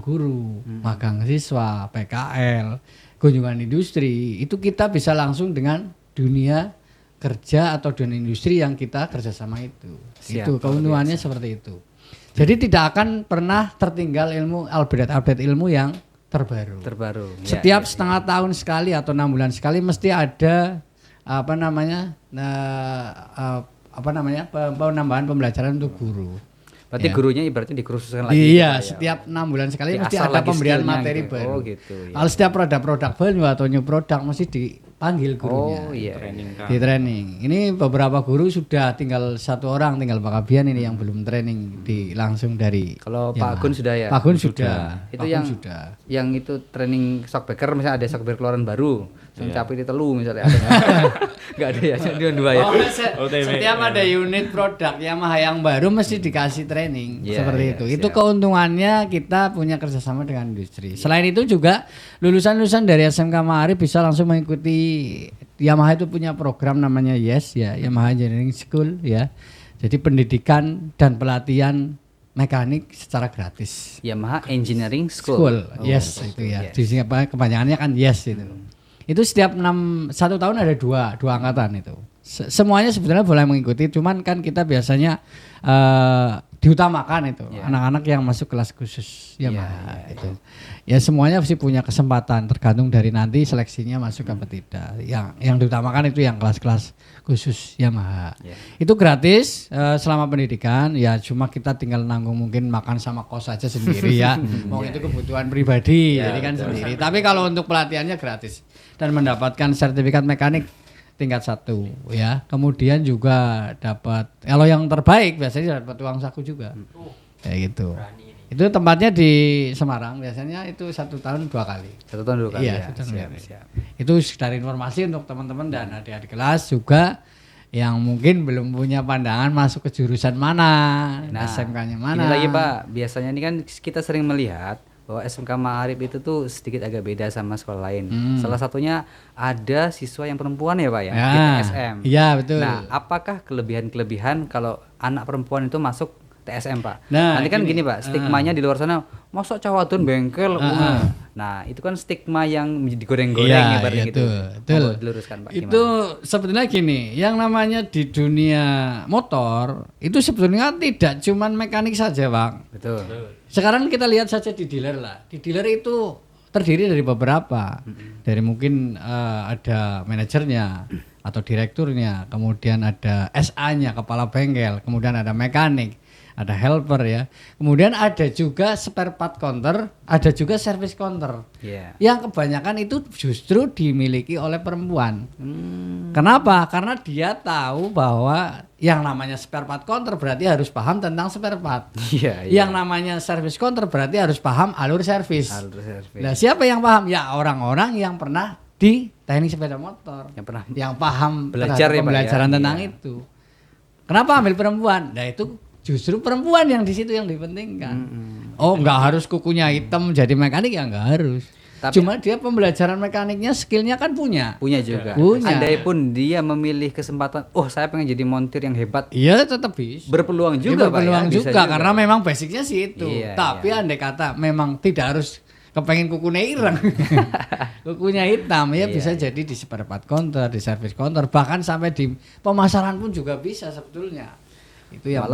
siswa, PKL, kunjungan industri. Itu kita bisa langsung dengan dunia kerja atau dunia industri yang kita kerjasama itu. Itu keuntungannya seperti itu. Jadi tidak akan pernah tertinggal ilmu update ilmu yang terbaru. Setiap setengah tahun sekali atau 6 bulan sekali mesti ada penambahan pembelajaran untuk guru. Berarti gurunya ibaratnya dikhususkan lagi. Iya, setiap 6 bulan sekali mesti ada pemberian materi baru. Gitu, ya. Kalau setiap produk baru atau new produk mesti dipanggil gurunya. Di training. Ini beberapa guru sudah tinggal 1 orang, tinggal Pak Kabian ini yang belum training langsung dari. Kalau Pak Gun sudah ya. Pak Gun sudah. Itu yang itu training shockbreaker, misalnya ada shockbreaker keluaran baru. Capai di telu misalnya ada. Enggak ada ya, cuma 2 ya. Setiap ada unit produk Yamaha yang baru mesti dikasih training seperti itu. Itu keuntungannya kita punya kerjasama dengan industri. Selain itu juga lulusan-lulusan dari SMK Maarif bisa langsung mengikuti Yamaha itu punya program namanya YES ya, Yamaha Engineering School ya. Jadi pendidikan dan pelatihan mekanik secara gratis. Yamaha Engineering School. Yes itu ya. Di sini kepanjangannya kan YES itu. Itu setiap 1 tahun ada dua angkatan itu. Semuanya sebetulnya boleh mengikuti, cuman kan kita biasanya diutamakan itu anak-anak yang masuk kelas khusus Yamaha itu. Ya semuanya pasti punya kesempatan tergantung dari nanti seleksinya masuk apa tidak. Yang diutamakan itu yang kelas-kelas khusus Yamaha. Itu gratis selama pendidikan, ya cuma kita tinggal nanggung mungkin makan sama kos aja sendiri ya. Mau itu kebutuhan pribadi jadi kan sendiri. Tapi kalau untuk pelatihannya gratis dan mendapatkan sertifikat mekanik tingkat 1 ya. Kemudian juga dapat kalau yang terbaik biasanya dapat uang saku juga. Kayak gitu. Itu tempatnya di Semarang, biasanya itu 1 tahun 2 kali. 1 tahun 2 kali. Iya, siap. Itu sekedar informasi untuk teman-teman dan adik-adik kelas juga yang mungkin belum punya pandangan masuk ke jurusan mana, SMK-nya mana. Ini lagi Pak, biasanya ini kan kita sering melihat bahwa SMK Maarif itu tuh sedikit agak beda sama sekolah lain. Salah satunya ada siswa yang perempuan ya Pak ya, di TSM. Iya betul. Nah, apakah kelebihan-kelebihan kalau anak perempuan itu masuk TSM Pak? Nah, nanti kan gini Pak, stigmanya di luar sana, masa cawadon bengkel. Nah, itu kan stigma yang digoreng-goreng ibaratnya gitu. Betul. Diluruskan Pak. Itu sebetulnya gini, yang namanya di dunia motor itu sebetulnya tidak cuman mekanik saja Pak. Betul. Sekarang kita lihat saja di dealer lah. Di dealer itu terdiri dari beberapa. Dari mungkin ada manajernya atau direkturnya, kemudian ada SA-nya, kepala bengkel, kemudian ada mekanik, ada helper ya. Kemudian ada juga spare part counter, ada juga service counter. Yang kebanyakan itu justru dimiliki oleh perempuan. Kenapa? Karena dia tahu bahwa yang namanya spare part counter berarti harus paham tentang spare part. Yang namanya service counter berarti harus paham alur servis. Nah, siapa yang paham? Ya orang-orang yang pernah di teknik sepeda motor, yang paham pembelajaran tentang itu. Kenapa ambil perempuan? Nah itu justru perempuan yang di situ yang dipentingkan. Nggak harus kukunya hitam jadi mekanik ya nggak harus. Tapi, cuma dia pembelajaran mekaniknya, skillnya kan punya juga. Andai pun dia memilih kesempatan, saya pengen jadi montir yang hebat. Iya tetap bisa. Berpeluang juga Pak. Berpeluang juga karena memang basicnya sih itu. Tapi andai kata memang tidak harus kepengen kukunya ireng, kukunya hitam ya bisa jadi di spare part counter, di service counter, bahkan sampai di pemasaran pun juga bisa sebetulnya. Itu yang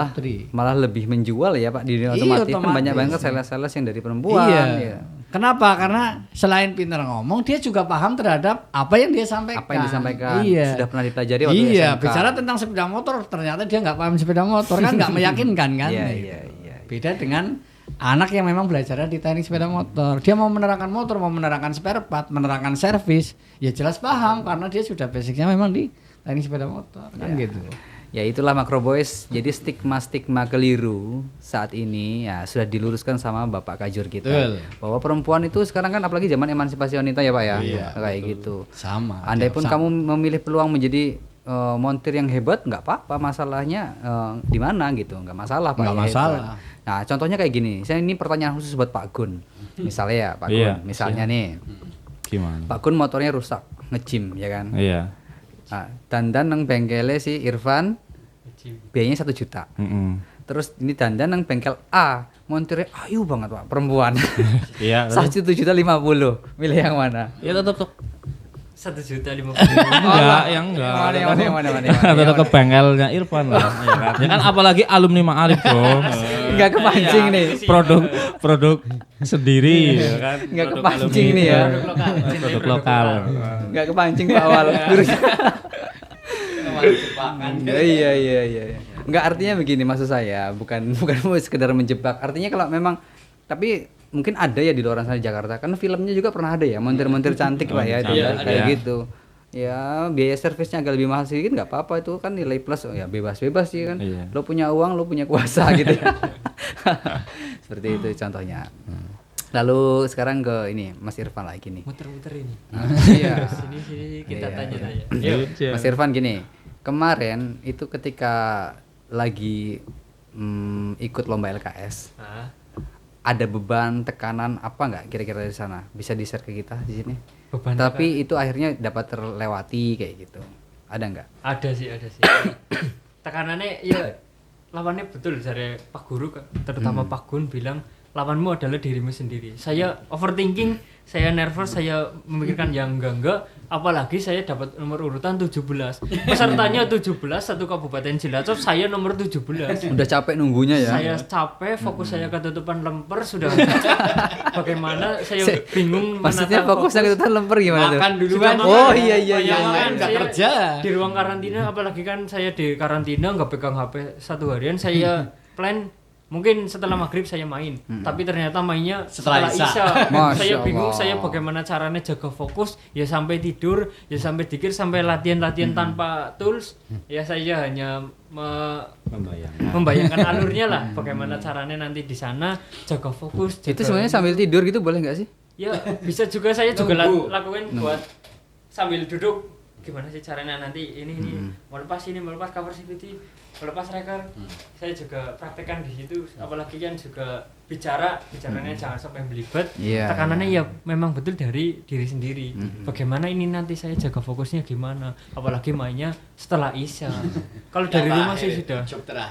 malah lebih menjual ya Pak di otomotif kan banyak banget sales-sales yang dari perempuan. Kenapa? Karena selain pintar ngomong, dia juga paham terhadap apa yang dia sampaikan. Sudah pernah dipelajari waktu SMK. Bicara tentang sepeda motor, ternyata dia nggak paham sepeda motor kan nggak meyakinkan kan. Beda dengan anak yang memang belajar di teknik sepeda motor. Dia mau menerangkan motor, mau menerangkan spare part, menerangkan servis, ya jelas paham karena dia sudah basicnya memang di teknik sepeda motor kan gitu. Ya itulah Makro Boys. Jadi stigma-stigma keliru saat ini ya sudah diluruskan sama Bapak Kajur kita. Betul. Bahwa perempuan itu sekarang kan apalagi zaman emansipasi wanita ya Pak ya. Iya, Kayak gitu. Sama. Andai pun sama. kamu memilih peluang menjadi montir yang hebat, nggak apa-apa. Masalahnya di mana gitu, nggak masalah Pak. Nggak ya, masalah. itu. Nah contohnya kayak gini. Saya ini pertanyaan khusus buat Pak Gun. Misalnya ya Pak Gun. Iya, Misalnya nih Gimana? Pak Gun motornya rusak, nge-gym ya kan. Iya. Nah, dandan nang bengkele si Irfan biayanya 1 juta. Terus ini dandan nang bengkel A, montirnya ayu banget Pak, perempuan. Iya. 1,50 juta. Milih yang mana? Ya tetap 1.050.000. enggak, yang enggak. Yang mana? Tetap ke bengkelnya Irfan lah, ya kan? Ya kan apalagi alumni Ma'arif, Bro. Enggak kepancing nih. Produk sendiri, ya kan? Enggak Produk kepancing alumni. nih ya. Produk lokal. Enggak kepancing Pak awal. Iya. Enggak, artinya begini maksud saya, bukan mau sekedar menjebak. Artinya kalau memang tapi mungkin ada ya di luar sana di Jakarta. Kan filmnya juga pernah ada ya, montir-montir cantik Pak ya, itu iya, kayak ada. gitu. Ya, biaya servisnya agak lebih mahal sedikit nggak apa-apa, itu kan nilai plus. Oh ya bebas-bebas sih kan. Iya. Lo punya uang, lo punya kuasa gitu ya. Seperti itu contohnya. Lalu sekarang ke ini Mas Irfan lagi nih. Muter-muter ini. Iya. Sini kita Iya. tanya-tanya. Mas Irfan gini, kemarin itu ketika lagi ikut lomba LKS, Ah, ada beban, tekanan apa nggak kira-kira di sana? Bisa di-share ke kita di sini. beban Tapi itu akhirnya dapat terlewati kayak gitu. Ada nggak? ada sih. Tekanannya ya lawannya betul dari Pak Guru, terutama Pak Gun bilang lawanmu adalah dirimu sendiri. Saya overthinking, saya nervous, saya memikirkan yang enggak, apalagi saya dapat nomor urutan 17. Pesertanya 17, satu Kabupaten Cilacap, saya nomor 17. Udah capek nunggunya ya? Saya capek, fokus saya ketutupan lemper sudah. Bagaimana saya bingung Maksudnya menata fokusnya ke tuh lemper gimana tuh? Makan dulu Sudah kan. makan. Oh iya. Makan, Nggak saya kerja. di ruang karantina, apalagi kan saya di karantina nggak pegang HP 1 harian. Saya plan mungkin setelah maghrib saya main, tapi ternyata mainnya setelah Isya. Masya Saya bingung Allah. saya bagaimana caranya jaga fokus, ya sampai tidur, ya sampai dikir, sampai latihan tanpa tools. Ya saya hanya membayangkan alurnya lah, bagaimana caranya nanti di sana jaga fokus. Itu jaga sebenarnya sambil tidur gitu boleh nggak sih? ya bisa juga, saya juga lakuin buat sambil duduk, gimana sih caranya nanti ini melepas cover CVT, melepas reker. Saya juga praktekkan di situ, apalagi kan juga bicaranya jangan sampai belibet. Iya, Tekanannya ya memang betul dari diri sendiri. Bagaimana ini nanti saya jaga fokusnya gimana, apalagi mainnya setelah Isya. Kalau dari rumah sih sudah.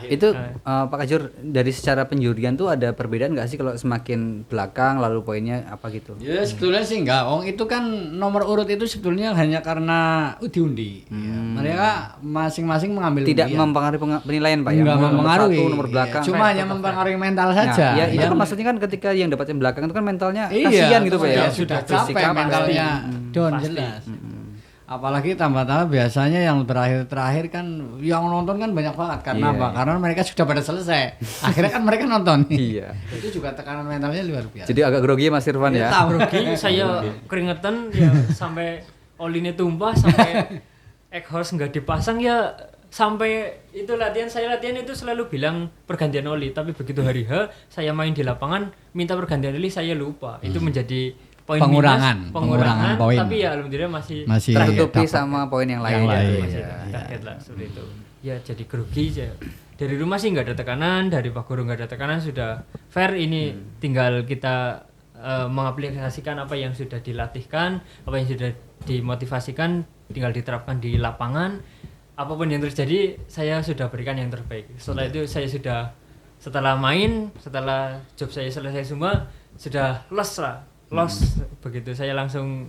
Itu Pak Kajur, dari secara penjurian tuh ada perbedaan nggak sih kalau semakin belakang lalu poinnya apa gitu? Ya sebetulnya sih enggak, itu kan nomor urut itu sebetulnya hanya karena diundi. Ya, mereka masing-masing mengambil Tidak undian. mempengaruhi penilaian Pak ya? Enggak Nomor mempengaruhi. satu, nomor belakang. Cuma hanya mempengaruhi mental Nah, saja. ya itu Yang- kan maksudnya kan ketika yang dapat yang belakang itu kan mentalnya Iya, kasihan gitu Pak ya? ya sudah capek Bersikap mentalnya pasti. down Pasti. jelas. Apalagi tambah-tambah biasanya yang terakhir kan yang nonton kan banyak banget. Karena Iya, apa? iya. Karena mereka sudah pada selesai. Akhirnya kan mereka nonton. Iya. Itu juga tekanan mentalnya luar biasa. Jadi agak grogi ya Mas Irfan ya? Tahu rugi, saya keringetan ya sampai olinya tumpah, sampai exhaust nggak dipasang ya, sampai itu saya latihan itu selalu bilang pergantian oli, tapi begitu hari H saya main di lapangan minta pergantian oli saya lupa. Itu menjadi poin Pengurangan poin. tapi ya alhamdulillah masih Tertutupi dapat. sama poin yang Yang lain. lain. gitu. masih Iya. target lah seperti itu. Ya jadi grogi aja. Dari rumah sih nggak ada tekanan, dari Pak Guru nggak ada tekanan, sudah fair. Ini tinggal kita mengaplikasikan apa yang sudah dilatihkan, apa yang sudah dimotivasikan, tinggal diterapkan di lapangan. Apapun yang terjadi, saya sudah berikan yang terbaik. Setelah itu saya sudah, setelah main, setelah job saya selesai semua, sudah loss begitu. Saya langsung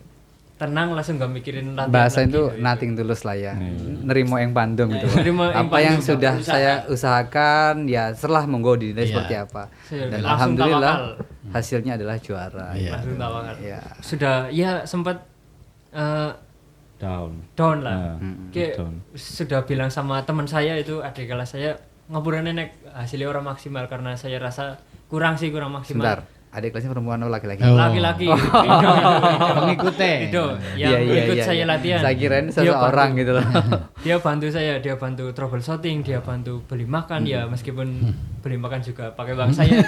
tenang, langsung gak mikirin latihan Bahasa lagi, itu gitu. nothing tulus lah ya. Nerimo yang pandem gitu. Nerimo yang Apa yang pandem. sudah saya usahakan ya serlah monggo dinilai seperti apa. Saya Dan langsung alhamdulillah tawakal. hasilnya adalah juara. Langsung tawakal. Iya. Sudah ya sempat down lah. Kayak down. sudah bilang sama teman saya itu, adik kelas saya, ngaburannya naik hasilnya orang maksimal, karena saya rasa kurang maksimal. Sebentar. Adik kelasnya perempuan atau laki-laki? Oh. Laki-laki. Ido. Pengikutnya. Ido yang ikut saya latihan. Saya kirain Dia seseorang bantu. gitu loh. Dia bantu saya, dia bantu troubleshooting, dia bantu beli makan ya meskipun beli makan juga pakai uang saya.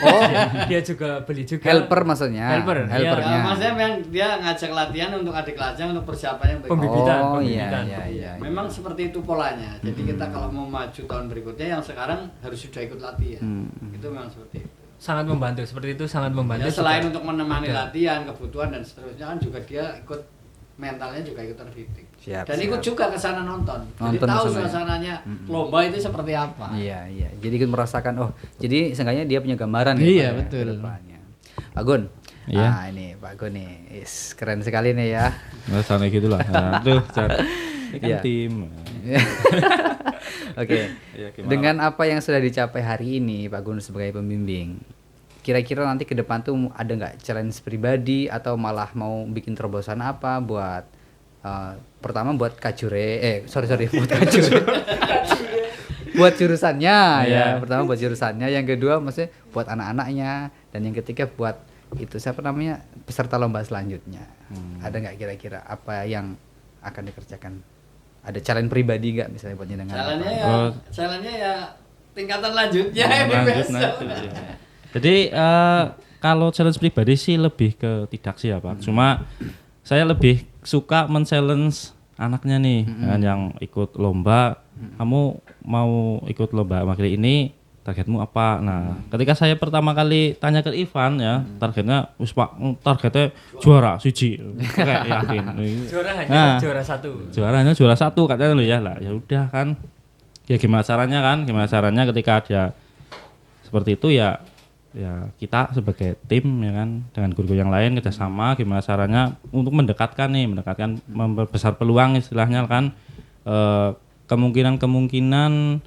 Dia juga beli juga. Helper maksudnya. Helper, iya. Helpernya. Maksudnya memang dia ngajak latihan untuk adik kelasnya untuk persiapannya Pembibitan, Oh iya pembibitan. iya iya. Memang seperti itu polanya. Jadi kita kalau mau maju tahun berikutnya yang sekarang harus sudah ikut latihan. Itu memang seperti itu. Sangat membantu, seperti itu sangat membantu. Ya, selain juga. untuk menemani Ada. latihan, kebutuhan dan seterusnya kan juga dia ikut mentalnya juga ikut terdidik. Siap, Dan siap. ikut juga ke sana nonton. Jadi Nonton tahu ke sana ya. suasananya lomba itu seperti apa. Iya iya. Jadi ikut merasakan jadi seenggaknya dia punya gambaran Iya, Pak, ya, betul. ke depannya. Pak Gun. Iya. Nah, ini Pak Gun nih. Keren sekali nih ya. Nah, sana gitu lah. Nah, tuh, ini kan Iya. tim. Oke. Iya, gimana, Dengan apa yang sudah dicapai hari ini Pak Gun sebagai pembimbing, kira-kira nanti ke depan tuh ada nggak challenge pribadi atau malah mau bikin terobosan apa buat pertama buat kajure buat kajure buat jurusannya ya. Pertama buat jurusannya, yang kedua maksudnya buat anak-anaknya, dan yang ketiga buat itu siapa namanya peserta lomba selanjutnya. Ada nggak kira-kira apa yang akan dikerjakan? Ada challenge pribadi nggak misalnya buat nyenengan? Challenge-nya ya, Oh. challenge-nya ya tingkatan lanjutnya ini Lanjut, besok. lanjut. Jadi kalau challenge pribadi sih lebih ke tidak sih ya Pak. Cuma saya lebih suka men-challenge anaknya nih kan, yang ikut lomba. Kamu mau ikut lomba wakil ini, targetmu apa? Nah, ketika saya pertama kali tanya ke Ivan ya, targetnya wis Pak, targetnya juara siji. Kayak yakin. Juara hanya Nah. juara satu. Juaranya juara satu katanya lo ya lah. Ya udah kan. Ya gimana caranya kan? Gimana caranya ketika ada seperti itu ya kita sebagai tim ya kan dengan guru yang lain kerjasama gimana caranya untuk mendekatkan membesar peluang istilahnya kan, kemungkinan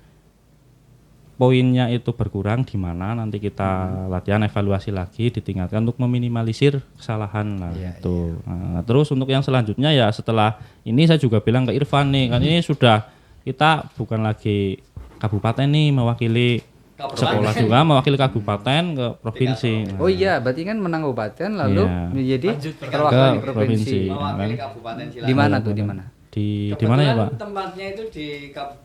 poinnya itu berkurang di mana nanti kita latihan evaluasi lagi ditingkatkan untuk meminimalisir kesalahan lah itu. Nah, terus untuk yang selanjutnya ya setelah ini saya juga bilang ke Irfan nih kan ini sudah kita bukan lagi kabupaten nih mewakili sekolah juga mewakili kabupaten ke provinsi. Oh iya, berarti kan menang kabupaten lalu Iya. menjadi Lanjut perwakilan di ke provinsi. provinsi. Mewakili kabupaten Cilacap. Di mana tuh? Di mana? Di mana ya Pak? Tempatnya itu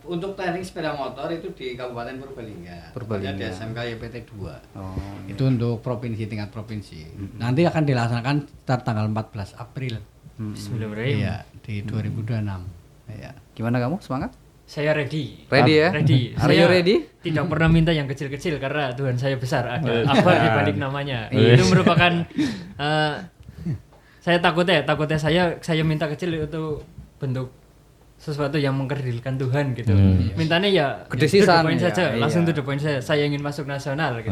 untuk teknik sepeda motor itu di Kabupaten Purbalingga. Purbalingga. Tepatnya di SMK YPT 2. Oh. Itu untuk provinsi, tingkat provinsi. Nanti akan dilaksanakan sekitar tanggal 14 April. Bismillahirrahmanirrahim. Iya, di 2026. Iya. Gimana kamu? Semangat? Saya ready. Ready ya? Ready. Are you Saya ready? tidak pernah minta yang kecil-kecil karena Tuhan saya besar, ada akbar di balik namanya. Iya. Itu merupakan saya takutnya saya minta kecil itu bentuk sesuatu yang mengkerdilkan Tuhan gitu. Mintanya ya Gede to the sisan, point ya, saja, langsung iya. to the point saja. Saya ingin masuk nasional gitu.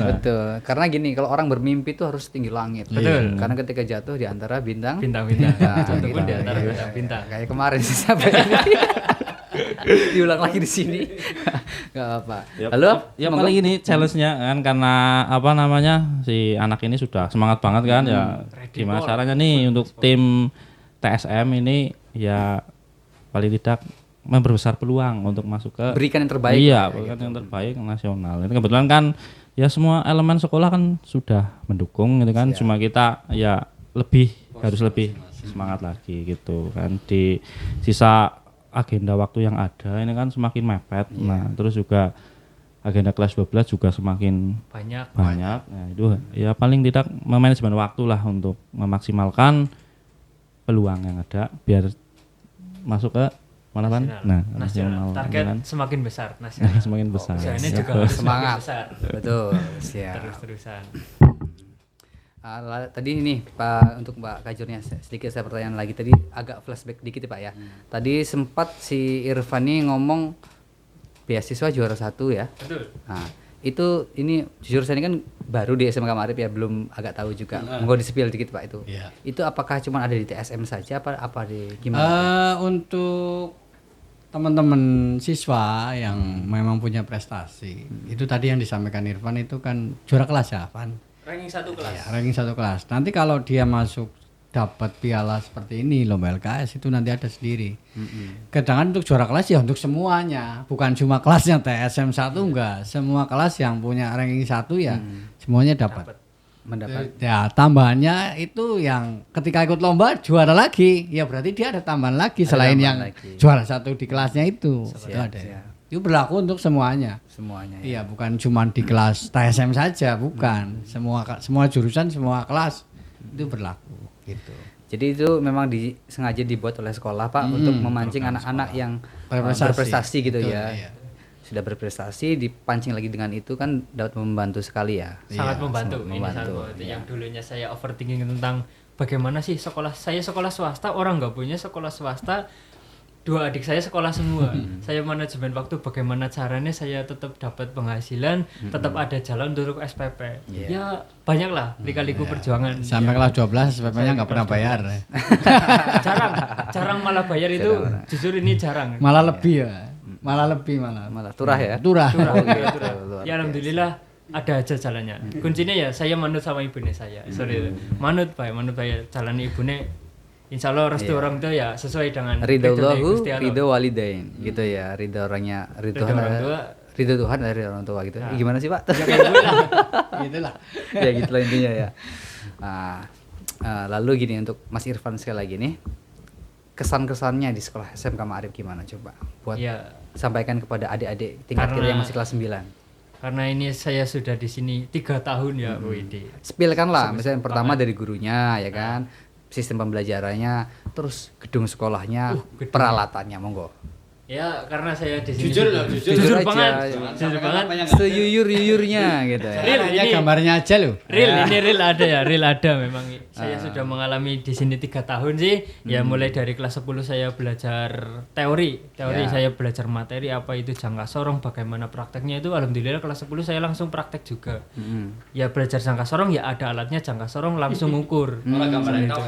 Betul. Karena gini, kalau orang bermimpi itu harus tinggi langit. Betul. Karena ketika jatuh di antara bintang. Bintang-bintang. Nah, Jatuh pun gitu. di antara bintang-bintang. Kayak kemarin sih sampai ini. Diulang lagi di sini. Gak apa-apa. Lalu Ya paling ini challenge-nya kan karena apa namanya si anak ini sudah semangat banget kan ya. Gimana caranya nih untuk tim TSM ini ya paling tidak memperbesar peluang untuk masuk ke berikan yang terbaik. Iya, berikan yang terbaik nasional. Ini kebetulan kan ya semua elemen sekolah kan sudah mendukung gitu kan. Cuma kita ya harus lebih semangat lagi gitu kan di sisa agenda waktu yang ada ini kan semakin mepet. Nah, terus juga agenda kelas 12 juga semakin Banyak. banyak. Nah, itu ya paling tidak memanajemen waktu lah untuk memaksimalkan peluang yang ada biar masuk ke mana kan? Nah, nasional. Target ya kan? semakin besar nasional. Semakin besar. Usahanya Ya, juga betul. harus Semangat. semakin besar. Betul. Siap. Terus-terusan. Tadi ini Pak, untuk Mbak Kajurnya sedikit saya pertanyaan lagi. Tadi agak flashback dikit ya Pak ya. Tadi sempat si Irfan ini ngomong beasiswa juara 1 ya. Betul. Nah, itu ini jujur saya ini kan baru di SMK Maarif ya, belum agak tahu juga. Monggo di-spill dikit Pak itu. Iya. Itu apakah cuma ada di TSM saja apa di gimana? Untuk teman-teman siswa yang memang punya prestasi, itu tadi yang disampaikan Irfan itu kan juara kelas ya, Van? Ranking 1 kelas. Ya, ranking 1 kelas. Nanti kalau dia masuk dapat piala seperti ini lomba LKS itu nanti ada sendiri. Kadang untuk juara kelas ya untuk semuanya, bukan cuma kelasnya TSM 1 enggak, semua kelas yang punya ranking 1 ya semuanya dapat. mendapat Ya tambahannya itu yang ketika ikut lomba juara lagi, ya berarti dia ada tambahan lagi selain tambahan yang lagi. juara 1 di kelasnya itu. Itu Siap, ada. Ya. siap. Itu berlaku untuk semuanya. semuanya. Iya, bukan cuma di kelas TSM saja, bukan. Semua jurusan, semua kelas itu berlaku gitu. Jadi itu memang sengaja dibuat oleh sekolah Pak untuk memancing anak-anak yang berprestasi gitu Betul, ya. iya. Sudah berprestasi dipancing lagi dengan itu kan dapat membantu sekali ya. Sangat membantu. sangat Ini membantu, sangat membantu. Yang dulunya saya overthinking tentang bagaimana sih sekolah swasta, orang nggak punya sekolah swasta. 2 adik saya sekolah semua. Saya manajemen waktu, bagaimana caranya saya tetap dapat penghasilan, tetap ada jalan untuk SPP. Iya. Ya banyak lah lika-liku perjuangan. Sampai kelas 12 SPP-nya nggak pernah bayar. jarang malah bayar itu. Jujur ini jarang. Malah lebih ya. Malah Turah ya. Turah. Ya alhamdulillah ada aja jalannya. Kuncinya ya saya manut sama ibunya saya. Sorry. Manut baik jalan ibunya. Insya Allah restu orang tua ya sesuai dengan Ridallahu Gusti Allah. ridho walidain gitu ya. Ridho orangnya ridho Orang tua. ridho Tuhan dari orang tua gitu. Gimana sih Pak? Ya kayak gue lah. Gitulah. Ya gitu lah intinya ya. Lalu gini untuk Mas Irfan sekali lagi nih, kesan-kesannya di sekolah SMK Ma'arif gimana coba buat Ya, sampaikan kepada adik-adik tingkat kita yang masih kelas 9. karena ini saya sudah di sini 3 tahun ya, WD. Spilkan lah, misalnya yang pertama dari gurunya ya kan, sistem pembelajarannya, terus gedung sekolahnya, peralatannya, monggo. Ya, karena saya di sini Jujur loh, jujur aja. banget. Jujur banget. Seyuyur-yuyurnya gitu ya. Real, Ya ini gambarnya aja loh. real ada ya, real ada memang. Saya sudah mengalami di sini 3 tahun sih. Ya mulai dari kelas 10 saya belajar teori Ya. saya belajar materi apa itu jangka sorong, bagaimana prakteknya itu. Alhamdulillah kelas 10 saya langsung praktek juga. Ya belajar jangka sorong ya ada alatnya jangka sorong langsung ukur.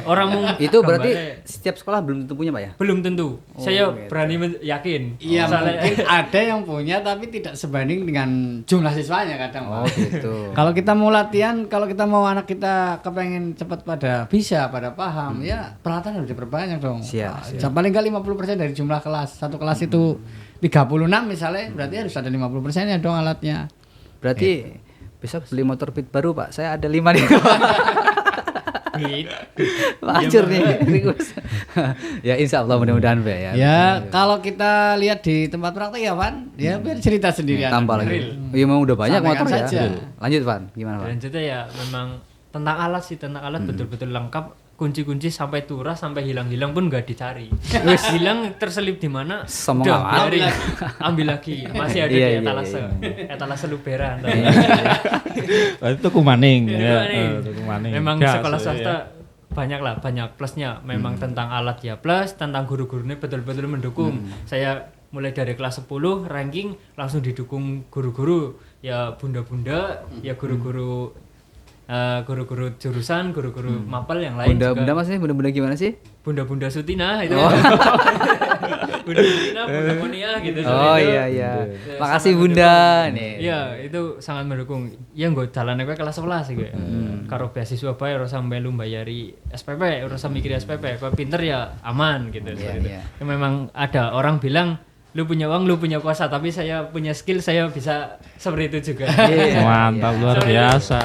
Orang Itu berarti gambarnya setiap sekolah belum tentu punya Pak ya? belum tentu. Saya berani yakin. Iya, Soalnya- mungkin ada yang punya tapi tidak sebanding dengan jumlah siswanya kadang. Pak. Oh gitu. Kalau kita mau latihan, kalau kita mau anak kita kepengen cepat pada paham, ya peralatan harus diperbanyak dong. Siap. Paling nggak 50% dari jumlah kelas. Satu kelas itu 36 misalnya, berarti harus ada 50% ya dong alatnya. Berarti besok beli motor Beat baru Pak. Saya ada 5 nih. Hancur nih. Ya insya Allah mudah-mudahan Pak ya. Ya, kalau kita lihat di tempat praktek ya, Van, ya biar cerita sendiri. Tambah lagi. Iya memang udah banyak Sampaikan motor ya. saja. Lanjut Van, gimana Van? Dan itu ya memang tentang alat sih, tentang alat betul-betul lengkap. Kunci-kunci sampai turah sampai hilang-hilang pun nggak dicari. Hilang terselip di mana? Sombong udah, amat. biarin. Ambil lagi. Masih ada Iya, di iya, etalase. iya. Etalase Lubera. Berarti tuku maning. Itu Ya, nih. tuku maning. Memang Gas, sekolah ya. swasta banyak plusnya. Memang tentang alat ya plus, tentang guru-gurunya betul-betul mendukung. Saya mulai dari kelas 10 ranking langsung didukung guru-guru ya bunda-bunda ya guru-guru guru-guru jurusan, guru-guru mapel yang lain Bunda-bunda juga. Mas nih, bunda-bunda gimana sih? Bunda-bunda Sutina itu. Bunda Sutina, Bunda Monia gitu. Oh Itu. iya iya. Ya, Makasih sangat Bunda mendukung. nih. Iya, itu sangat mendukung. Ya nggo jalan gue kelas 11 sih gue. Karo beasiswa bae ora sampe lu bayari SPP, ora sampe mikir SPP. Kok pinter ya aman gitu. Iya, Gitu. iya. Ya, memang ada orang bilang lu punya uang, lu punya kuasa, tapi saya punya skill, saya bisa seperti itu juga. Iya, Mantap iya. luar Sorry. biasa.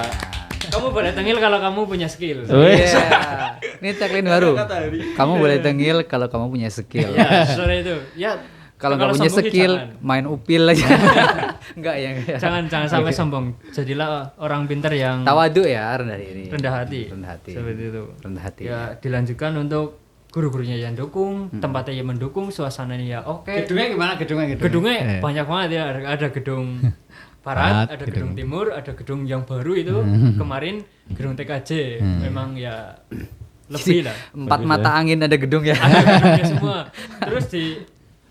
Kamu boleh tengil kalau kamu punya skill. Wih. Iya. Ini tagline baru. Kamu boleh tengil kalau kamu punya skill. Ya, sore itu. Ya, Kalau nggak punya sombong ya skill, jangan. main upil aja. Enggak ya. enggak ya. Jangan sampai sombong. Jadilah orang pintar yang Tawadu ya, rendah diri. rendah hati. Rendah hati. Seperti itu. Rendah hati. Ya, dilanjutkan untuk guru-gurunya yang dukung, tempatnya yang mendukung, suasananya ya oke. Gedungnya gimana gedungnya? Gedungnya banyak banget ya. Ada gedung Barat, Barat, ada gedung Timur, ada gedung yang baru itu kemarin gedung TKJ. Memang ya lebih lah. 4 mata angin ada gedung ya. Ada gedungnya semua. Terus di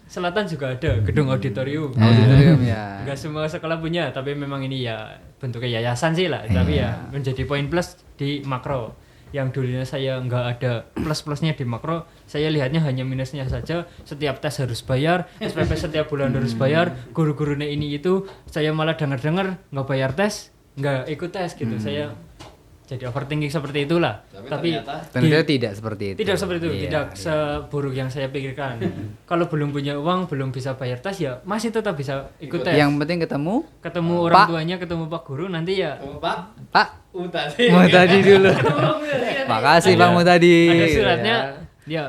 selatan juga ada gedung auditorium. Auditorium ya. Enggak semua sekolah punya, tapi memang ini ya bentuknya yayasan sih lah. Tapi ya menjadi poin plus di makro. Yang dulunya saya nggak ada plus-plusnya di makro, saya lihatnya hanya minusnya saja. Setiap tes harus bayar, SPP setiap bulan harus bayar, guru-gurunya ini itu. Saya malah dengar-dengar nggak bayar tes, nggak ikut tes gitu. Saya jadi overthinking seperti itulah. Tapi Ternyata tidak seperti itu. tidak seperti itu, Iya, tidak iya. seburuk yang saya pikirkan. Kalau belum punya uang, belum bisa bayar tes ya masih tetap bisa ikut tes. Yang penting ketemu Ketemu orang Pak. tuanya, ketemu Pak Guru nanti ya. Pak Mutadi dulu. Makasih Pak Mutadi. Ada suratnya, ya.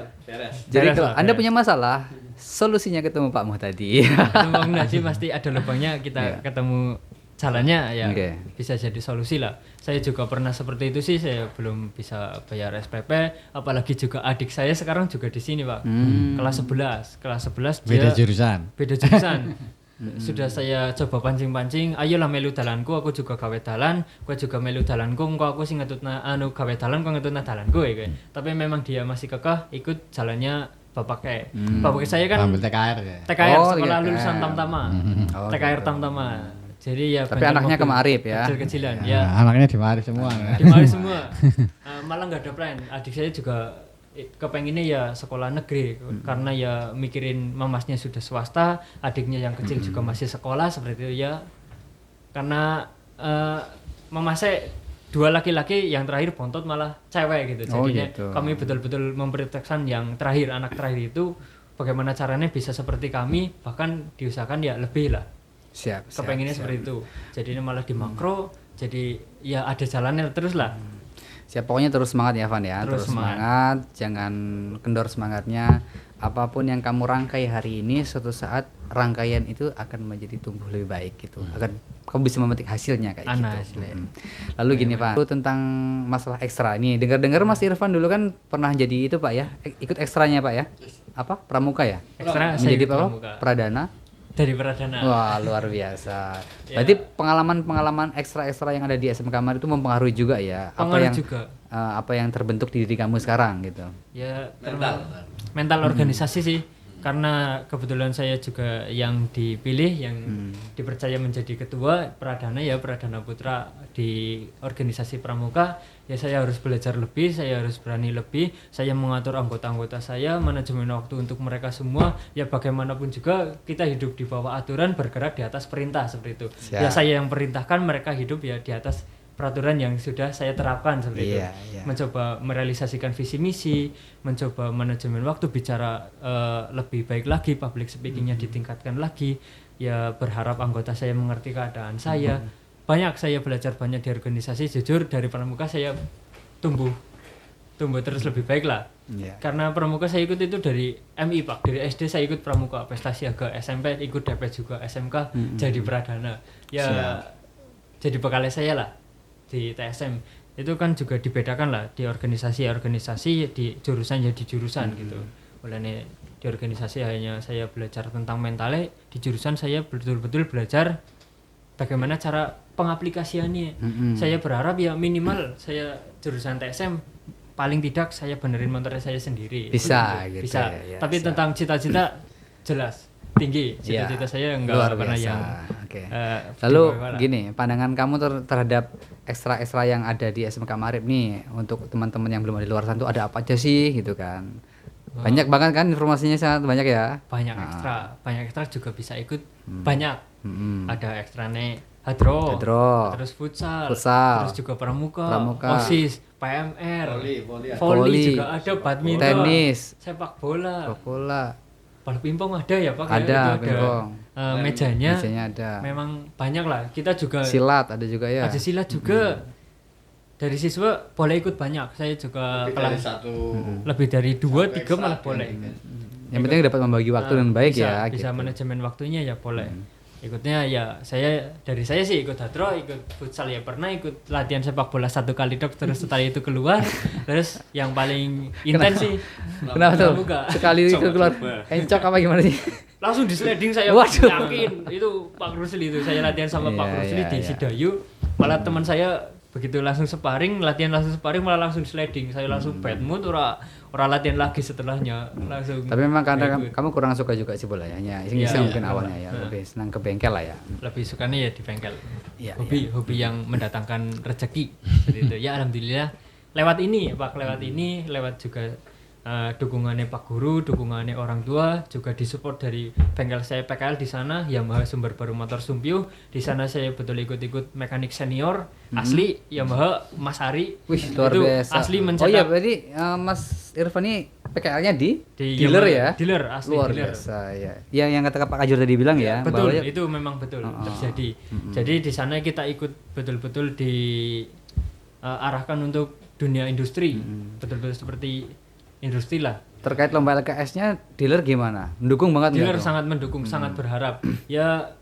Jadi beres kalau lah, Anda beres. punya masalah, solusinya ketemu Pak Mutadi. Lubang nasi pasti ada lubangnya, kita ketemu jalannya ya Oke. bisa jadi solusi lah. Saya juga pernah seperti itu sih, saya belum bisa bayar SPP, apalagi juga adik saya sekarang juga di sini Pak. Kelas 11 Beda dia jurusan. beda jurusan. Sudah saya coba pancing-pancing, ayolah melu dalanku, aku juga gawe dalan, kowe juga melu dalanku, engko aku sing ngetutna anu gawe dalan, kok ngetutna dalanku ya. Tapi memang dia masih kekeh ikut jalannya bapaknya. Bapaknya saya kan Ambil TKR ya. TKR Oh, sekolah TKR. lulusan Tamtama. Oh, TKR Tamtama. Jadi ya Tapi bengkel anaknya mobil kemarip ya. Kecil-kecilan ya. Nah, anaknya dimari semua. Di Mari semua. Malah nggak ada plan. Adik saya juga kepenginnya ya sekolah negeri karena ya mikirin mamasnya sudah swasta, adiknya yang kecil juga masih sekolah seperti itu ya. Karena mama saya dua laki-laki, yang terakhir bontot malah cewek gitu. Oh, Jadinya gitu. kami betul-betul memprioritaskan yang terakhir, anak terakhir itu bagaimana caranya bisa seperti kami, bahkan diusahakan ya lebih lah. Siap. Kepengennya seperti itu. Jadinya malah di makro, jadi ya ada jalannya terus lah. Siap, pokoknya terus semangat ya Van ya. Terus Semangat, jangan kendor semangatnya. Apapun yang kamu rangkai hari ini, suatu saat rangkaian itu akan menjadi tumbuh lebih baik gitu. Akan kamu bisa memetik hasilnya kayak Ana, gitu. hasilnya. Lalu gini Pak, itu tentang masalah ekstra ini. Dengar-dengar Mas Irfan dulu kan pernah jadi itu Pak ya, ikut ekstranya Pak ya? Apa? Pramuka ya? Ekstra saya Menjadi ikut apa? pramuka. Pradana? Dari Pradana. Wah, luar biasa. Berarti pengalaman-pengalaman ekstra-ekstra yang ada di SMK Kamar itu mempengaruhi juga ya? Pengaruh juga. Apa yang terbentuk di diri kamu sekarang gitu? Ya mental organisasi sih, karena kebetulan saya juga yang dipilih, yang dipercaya menjadi ketua Pradana ya, Pradana Putra di organisasi Pramuka. Ya saya harus belajar lebih, saya harus berani lebih, saya mengatur anggota-anggota saya, manajemen waktu untuk mereka semua. Ya bagaimanapun juga kita hidup di bawah aturan, bergerak di atas perintah seperti itu. Siap. Ya saya yang perintahkan, mereka hidup ya di atas peraturan yang sudah saya terapkan seperti Iya, itu. iya. Mencoba merealisasikan visi misi, mencoba manajemen waktu, bicara lebih baik lagi, public speakingnya ditingkatkan lagi. Ya berharap anggota saya mengerti keadaan saya. Banyak saya belajar banyak di organisasi, jujur dari Pramuka saya tumbuh terus lebih baik lah. Iya. Karena Pramuka saya ikut itu dari MI Pak, dari SD saya ikut Pramuka, pesta siaga, SMP ikut DP juga, SMK jadi Pradana. Ya jadi bekalnya saya lah di TSM. Itu kan juga dibedakan lah di organisasi di jurusan jadi jurusan gitu. Mulanya di organisasi hanya saya belajar tentang mentalnya, di jurusan saya betul-betul belajar bagaimana cara pengaplikasiannya. Saya berharap ya minimal saya jurusan TSM paling tidak saya benerin motornya saya sendiri. Bisa gitu Bisa. ya, Tapi siap. tentang cita-cita jelas tinggi. Cita-cita saya enggak luar pernah biasa. yang Oke. di Lalu bawah lah. gini, pandangan kamu terhadap ekstra-ekstra yang ada di SMK Marib nih, untuk teman-teman yang belum ada di luar sana tuh ada apa aja sih gitu kan? Banyak banget kan, informasinya sangat banyak ya. banyak ekstra juga bisa ikut banyak. Ada ekstranya hadro, terus futsal, terus juga pramuka, OSIS, PMR, voli juga ada, badminton, tenis, sepak bola, bola, bola pingpong ada ya Pak? ada Ya, itu pingpong, mejanya ada, memang banyak lah. Kita juga silat ada juga ya. ada silat juga. Dari siswa boleh ikut banyak. Saya juga kelas lebih dari 2-3 malah boleh. Yang penting dapat membagi waktu dengan baik bisa, ya. Bisa gitu. manajemen waktunya ya boleh. Ikutnya ya saya sih ikut hadro, ikut futsal ya pernah, ikut latihan sepak bola 1 kali dok, terus setelah itu keluar. Terus yang paling intens sih Kenapa tuh? pramuka. Sekali itu keluar encok apa gimana sih? Langsung di sliding saya. Waduh. Yakin itu Pak Rusli itu saya latihan sama Pak Iya, Rusli iya, di iya. Sidayu. Malah teman saya begitu langsung sparring, latihan langsung sparring malah langsung sliding. Saya langsung bad mood, ora latihan lagi setelahnya langsung. Tapi memang karena ikut. kamu kurang suka juga sih bola ya, iseng Iya, mungkin iya. awalnya ya, lebih senang ke bengkel lah ya. Lebih sukanya ya di bengkel. Iya, Hobi yang mendatangkan rezeki seperti itu. Ya alhamdulillah lewat ini Pak, lewat ini, lewat juga dukungannya Pak Guru, dukungannya orang tua, juga disupport dari bengkel saya PKL di sana, Yamaha Sumber Baru Motor Sumpio. Di sana saya betul ikut mekanik senior asli Yamaha Mas Ari. Wih, luar itu biasa. asli Oh mencetak iya, berarti Mas Irfan ini PKL-nya di dealer Yamaha, ya? Dealer asli Luar dealer. biasa ya. Yang kata Pak Kajur tadi bilang ya, Betul, bahwa itu memang betul terjadi. Jadi di sana kita ikut betul-betul arahkan untuk dunia industri, betul-betul seperti industri lah. terkait lomba LKS-nya dealer gimana? Mendukung banget nggak Dealer tuh? sangat mendukung, sangat berharap. Ya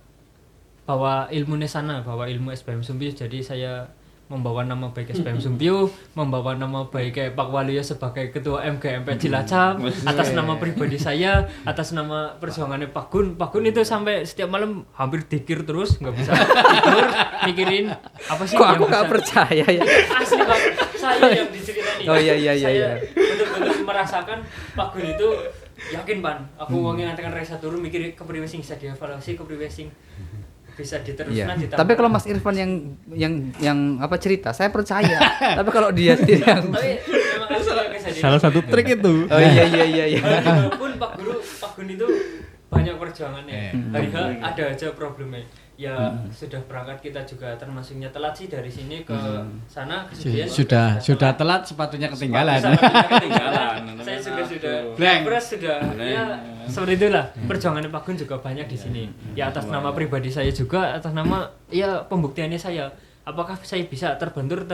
bawa ilmunya sana, bawa ilmu SBM Sumpio. Jadi saya membawa nama baik SBM Sumpio, membawa nama baik Pak Waluyo sebagai ketua MGMP Cilacap, atas nama pribadi saya, atas nama perjuangannya Pak Gun. Pak Gun itu sampai setiap malam hampir dikir terus, nggak bisa tidur, mikirin apa sih Kok yang aku nggak bisa. percaya ya? Asli Pak, saya yang diceritain. Oh, iya, iya, iya, Saya iya. betul-betul merasakan Pak Gun itu yakin Pan, aku wongnya nantikan resa turun mikir kepriwe sing bisa dievaluasi, kepriwe sing bisa diteruskan Iya. ditambah. Tapi kalau Mas Irfan yang apa cerita, saya percaya. Tapi kalau dia yang tapi memang asli yang kejadian. Salah satu trik itu. oh iya. Walaupun Pak Gun itu banyak perjuangannya. Hari H ada aja problemnya. Ya sudah berangkat kita juga termasuknya telat sih dari sini ke sana ke Sudian. Sudah telat sepatunya ketinggalan. Sepatunya ketinggalan. Saya juga sudah Blank. Pres sudah ya seperti itulah. Perjuangannya Pak Gun juga banyak di sini. Ya atas nama pribadi saya juga, atas nama ya pembuktiannya saya. Apakah saya bisa terbentur?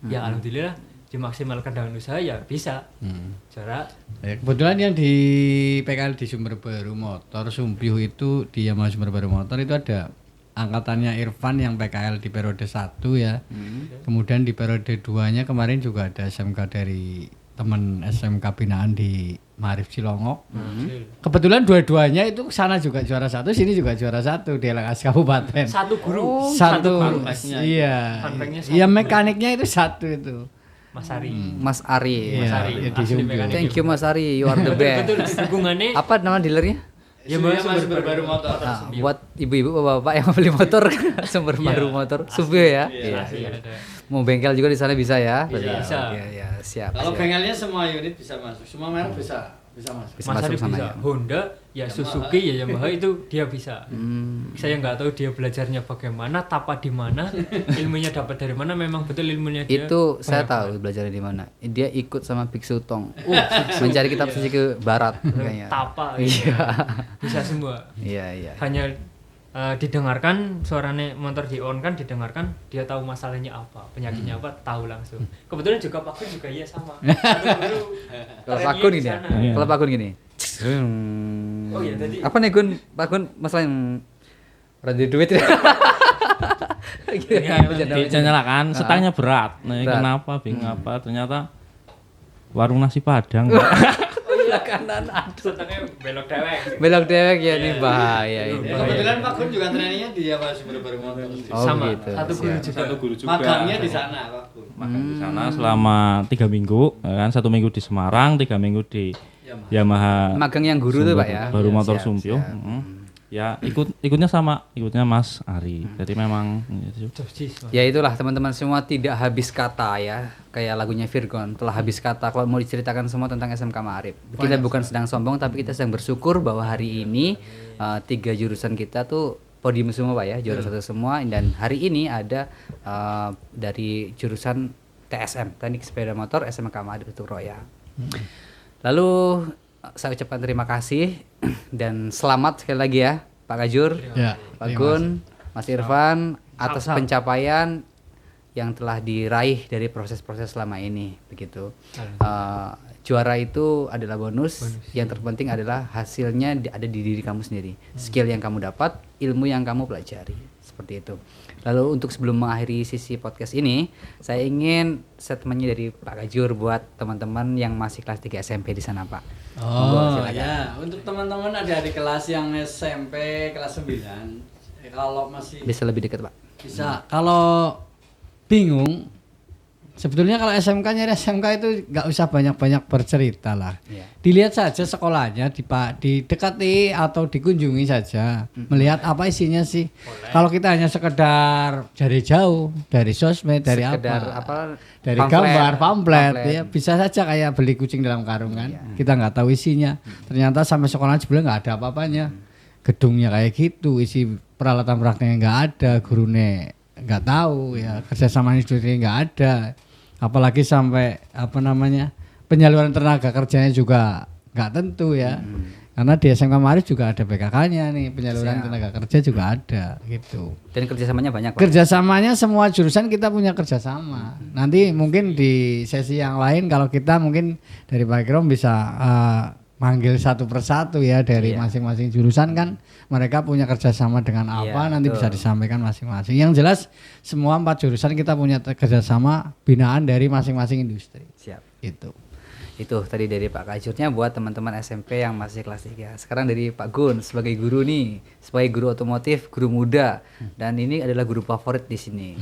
Ya alhamdulillah dimaksimalkan dengan usaha ya bisa. Juara. Ya, kebetulan yang di PKL di Sumber Baru Motor Sumpio itu di Yamaha Sumber Baru Motor itu ada angkatannya Irfan yang PKL di periode 1 ya. Kemudian di periode 2-nya kemarin juga ada SMK dari teman SMK binaan di Maarif Cilongok. Kebetulan dua-duanya itu sana juga juara 1, sini juga juara 1 di LKS Kabupaten. Satu guru, Satu, fun iya. fact-nya Iya mekaniknya itu satu itu. Mas Ari. Mas Ari. Iya, Ari, ya di asli Sumpio. mekanik. Thank you Mas Ari, you are the Betul best. dukungannya Apa nama dealernya? ya Sumber Baru Motor. Ah, buat ibu-ibu bapak-bapak yang beli motor Sumber Baru Motor Sumpio ya. Iya. Asli ada. Mau bengkel juga di sana bisa ya? Bisa. Iya, siap. Kalau siap. bengkelnya semua unit bisa masuk, semua merek bisa masuk. Bisa Mas masuk Ari sana bisa. ya. Honda, ya Suzuki, ya Yamaha itu dia bisa. Saya nggak tahu dia belajarnya bagaimana, tapa di mana, ilmunya dapat dari mana. Memang betul ilmunya dia. Itu saya banyak tahu belajarnya di mana. Dia ikut sama Biksu Tong. Mencari kitab suci ke barat kayaknya. tapa, Iya. bisa semua. Iya. Hanya didengarkan suaranya motor di on kan, didengarkan dia tahu masalahnya apa, penyakitnya apa, tahu langsung. Kebetulan juga Pak Gun juga iya sama. Satu guru Kalau trennya Pak Gun di gini ya. sana. Iya. Kalau Pak Gun gini. Oh iya, tadi. Apa nih Gun? Pak Gun masalah yang berarti duit ya. Dinyalakan, setangnya berat. Nah, Berat. kenapa? Bingung apa? Ternyata warung nasi Padang. Oh iya kanan aduh. Setengah belok dewek. Belok dewek ya ini bahaya ini. Kebetulan Pak Gun juga trainingnya di Yamaha Sumber Baru Motor. Oh, sama gitu. satu guru Siap. juga. Satu guru juga. Magangnya di sana Pak Gun. Magang di sana selama 3 minggu, ya kan 1 minggu di Semarang, 3 minggu di Yamaha Magang yang guru tuh Sumber Pak ya. Baru Iya, Motor siap, Sumpio. siap. Ya ikutnya Mas Ari. Jadi memang Dosis, Mas. Ya itulah teman-teman semua, tidak habis kata ya. Kayak lagunya Virgon, telah habis kata kalau mau diceritakan semua tentang SMK Maarif. Kita bukan sedang sombong tapi kita sedang bersyukur bahwa hari ini 3 jurusan kita tuh podium semua Pak ya, juara 1 semua, dan hari ini ada dari jurusan TSM, Teknik Sepeda Motor SMK Maarif Tutuk Roya. Lalu saya ucapkan terima kasih dan selamat sekali lagi ya Pak Kajur, Ya, Pak Gun, Mas Irfan atas pencapaian yang telah diraih dari proses-proses selama ini begitu. Juara itu adalah bonus. Yang terpenting adalah hasilnya ada di diri kamu sendiri. Skill yang kamu dapat, ilmu yang kamu pelajari, seperti itu. Lalu untuk sebelum mengakhiri sisi podcast ini, saya ingin statementnya dari Pak Kajur buat teman-teman yang masih kelas 3 SMP di sana Pak. Oh ya, untuk teman-teman ada di kelas yang SMP kelas 9. Kalau masih Bisa lebih dekat Pak. bisa, kalau bingung Sebetulnya kalau SMK nyari SMK itu nggak usah banyak-banyak bercerita lah. Iya. Dilihat saja sekolahnya, didekati atau dikunjungi saja, melihat apa isinya sih. Kalau kita hanya sekedar dari jauh, dari sosmed, dari Sekedar apa, dari gambar, pamflet, ya bisa saja kayak beli kucing dalam karung kan. Kita nggak tahu isinya. Ternyata sampai sekolah sebenarnya nggak ada apa-apanya. Gedungnya kayak gitu, isi peralatan prakteknya nggak ada, gurunya nggak tahu, ya kerjasama industri nggak ada. Apalagi sampai penyaluran tenaga kerjanya juga nggak tentu ya, karena di SMK Maarif juga ada PKK-nya nih, penyaluran tenaga kerja juga ada gitu. Dan kerjasamanya banyak Pak. Kerjasamanya semua jurusan kita punya kerjasama. Nanti mungkin di sesi yang lain kalau kita mungkin dari Pak Ikrom bisa manggil satu persatu ya dari masing-masing jurusan kan mereka punya kerjasama dengan apa nanti bisa disampaikan masing-masing. Yang jelas semua 4 jurusan kita punya kerjasama binaan dari masing-masing industri. Siap. Itu tadi dari Pak Kajurnya buat teman-teman SMP yang masih kelas 3. Sekarang dari Pak Gun sebagai guru nih, sebagai guru otomotif, guru muda, dan ini adalah guru favorit di sini.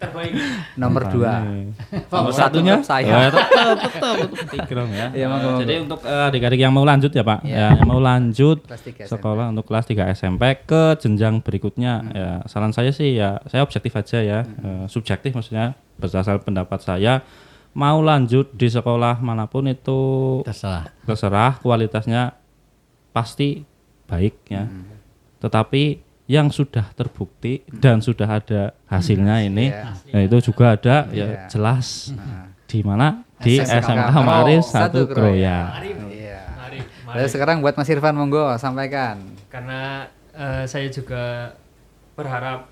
Terbaik. Nomor 2. Nomor satunya saya. Tetap Ikram ya. Iya, monggo. Jadi untuk adik-adik yang mau lanjut ya Pak, ya, yang mau lanjut Kelas 3 sekolah untuk kelas 3 SMP ke jenjang berikutnya, ya saran saya sih ya saya objektif aja ya, subjektif maksudnya berdasarkan pendapat saya. Mau lanjut di sekolah manapun itu terserah kualitasnya pasti baik ya. Tetapi yang sudah terbukti dan sudah ada hasilnya ini ya itu juga ada ya jelas di mana di SMK Maarif 1 Kroya. Iya. Lalu sekarang buat Mas Irfan monggo sampaikan. Karena saya juga berharap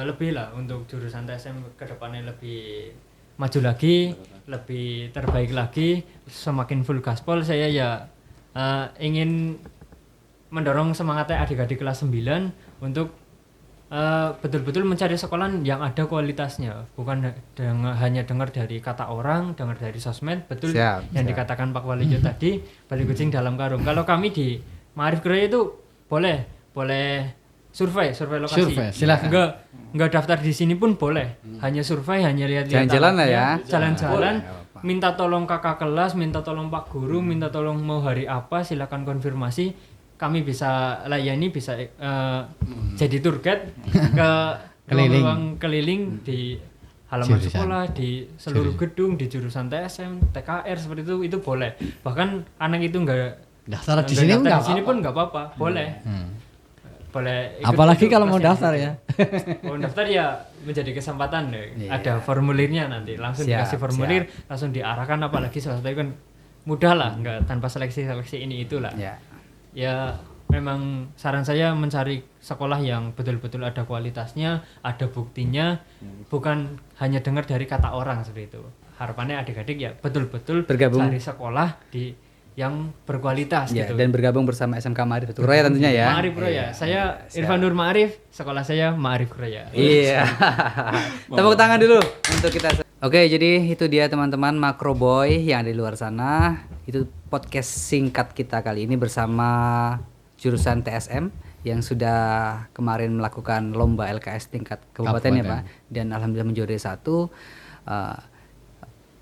lebih lah untuk jurusan TSM ke depannya lebih maju lagi, lebih terbaik lagi, semakin full gaspol. Saya ya ingin mendorong semangatnya adik-adik kelas 9 untuk betul-betul mencari sekolah yang ada kualitasnya, bukan hanya dengar dari kata orang, dengar dari sosmed. Betul yang dikatakan Pak Walijo tadi, balik kucing dalam karung. Kalau kami di Maarif Kroya itu boleh survei lokasi. Silakan. Enggak daftar di sini pun boleh. Hanya survei, hanya lihat-lihat. Jalan-jalan lah ya. Jalan-jalan. Minta tolong kakak kelas, minta tolong Pak Guru, minta tolong mau hari apa, silakan konfirmasi. Kami bisa layani, bisa jadi tour guide ke ruang keliling di halaman sekolah, di seluruh gedung, di jurusan TSM, TKR seperti itu boleh. Bahkan anak itu enggak daftar di sini pun enggak apa-apa, boleh. Boleh apalagi kalau mau daftar ya. Mau daftar ya menjadi kesempatan deh. Ada formulirnya nanti langsung dikasih formulir, langsung diarahkan. Apalagi swasta itu kan mudah lah, nggak tanpa seleksi ini itulah. Ya memang saran saya mencari sekolah yang betul-betul ada kualitasnya, ada buktinya, bukan hanya dengar dari kata orang seperti itu. Harapannya adik-adik ya betul-betul bergabung cari sekolah di yang berkualitas gitu. Dan bergabung bersama SMK Maarif 1 Kroya tentunya ya. Maarif Kroya. Saya Irfan Nur Maarif, sekolah saya Maarif Kroya. Iya. Tepuk tangan dulu untuk kita. Oke, jadi itu dia teman-teman Makro Boy yang di luar sana. Itu podcast singkat kita kali ini bersama jurusan TSM yang sudah kemarin melakukan lomba LKS tingkat kabupaten ya Pak. Dan alhamdulillah menjuarai 1.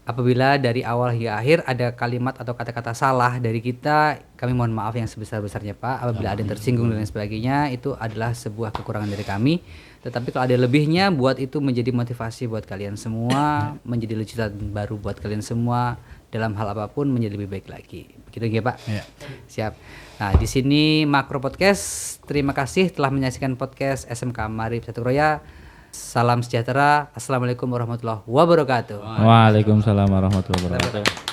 Apabila dari awal hingga akhir ada kalimat atau kata-kata salah dari kita, kami mohon maaf yang sebesar-besarnya Pak. Apabila ada yang tersinggung dan lain sebagainya, itu adalah sebuah kekurangan dari kami. Tetapi kalau ada lebihnya, buat itu menjadi motivasi buat kalian semua, menjadi lucuan baru buat kalian semua dalam hal apapun menjadi lebih baik lagi. Begitu ya Pak? Iya. Siap. Nah, di sini Makro Podcast. Terima kasih telah menyaksikan podcast SMK Maarif 1 Kroya. Salam sejahtera. Assalamualaikum warahmatullahi wabarakatuh. Waalaikumsalam warahmatullahi wabarakatuh.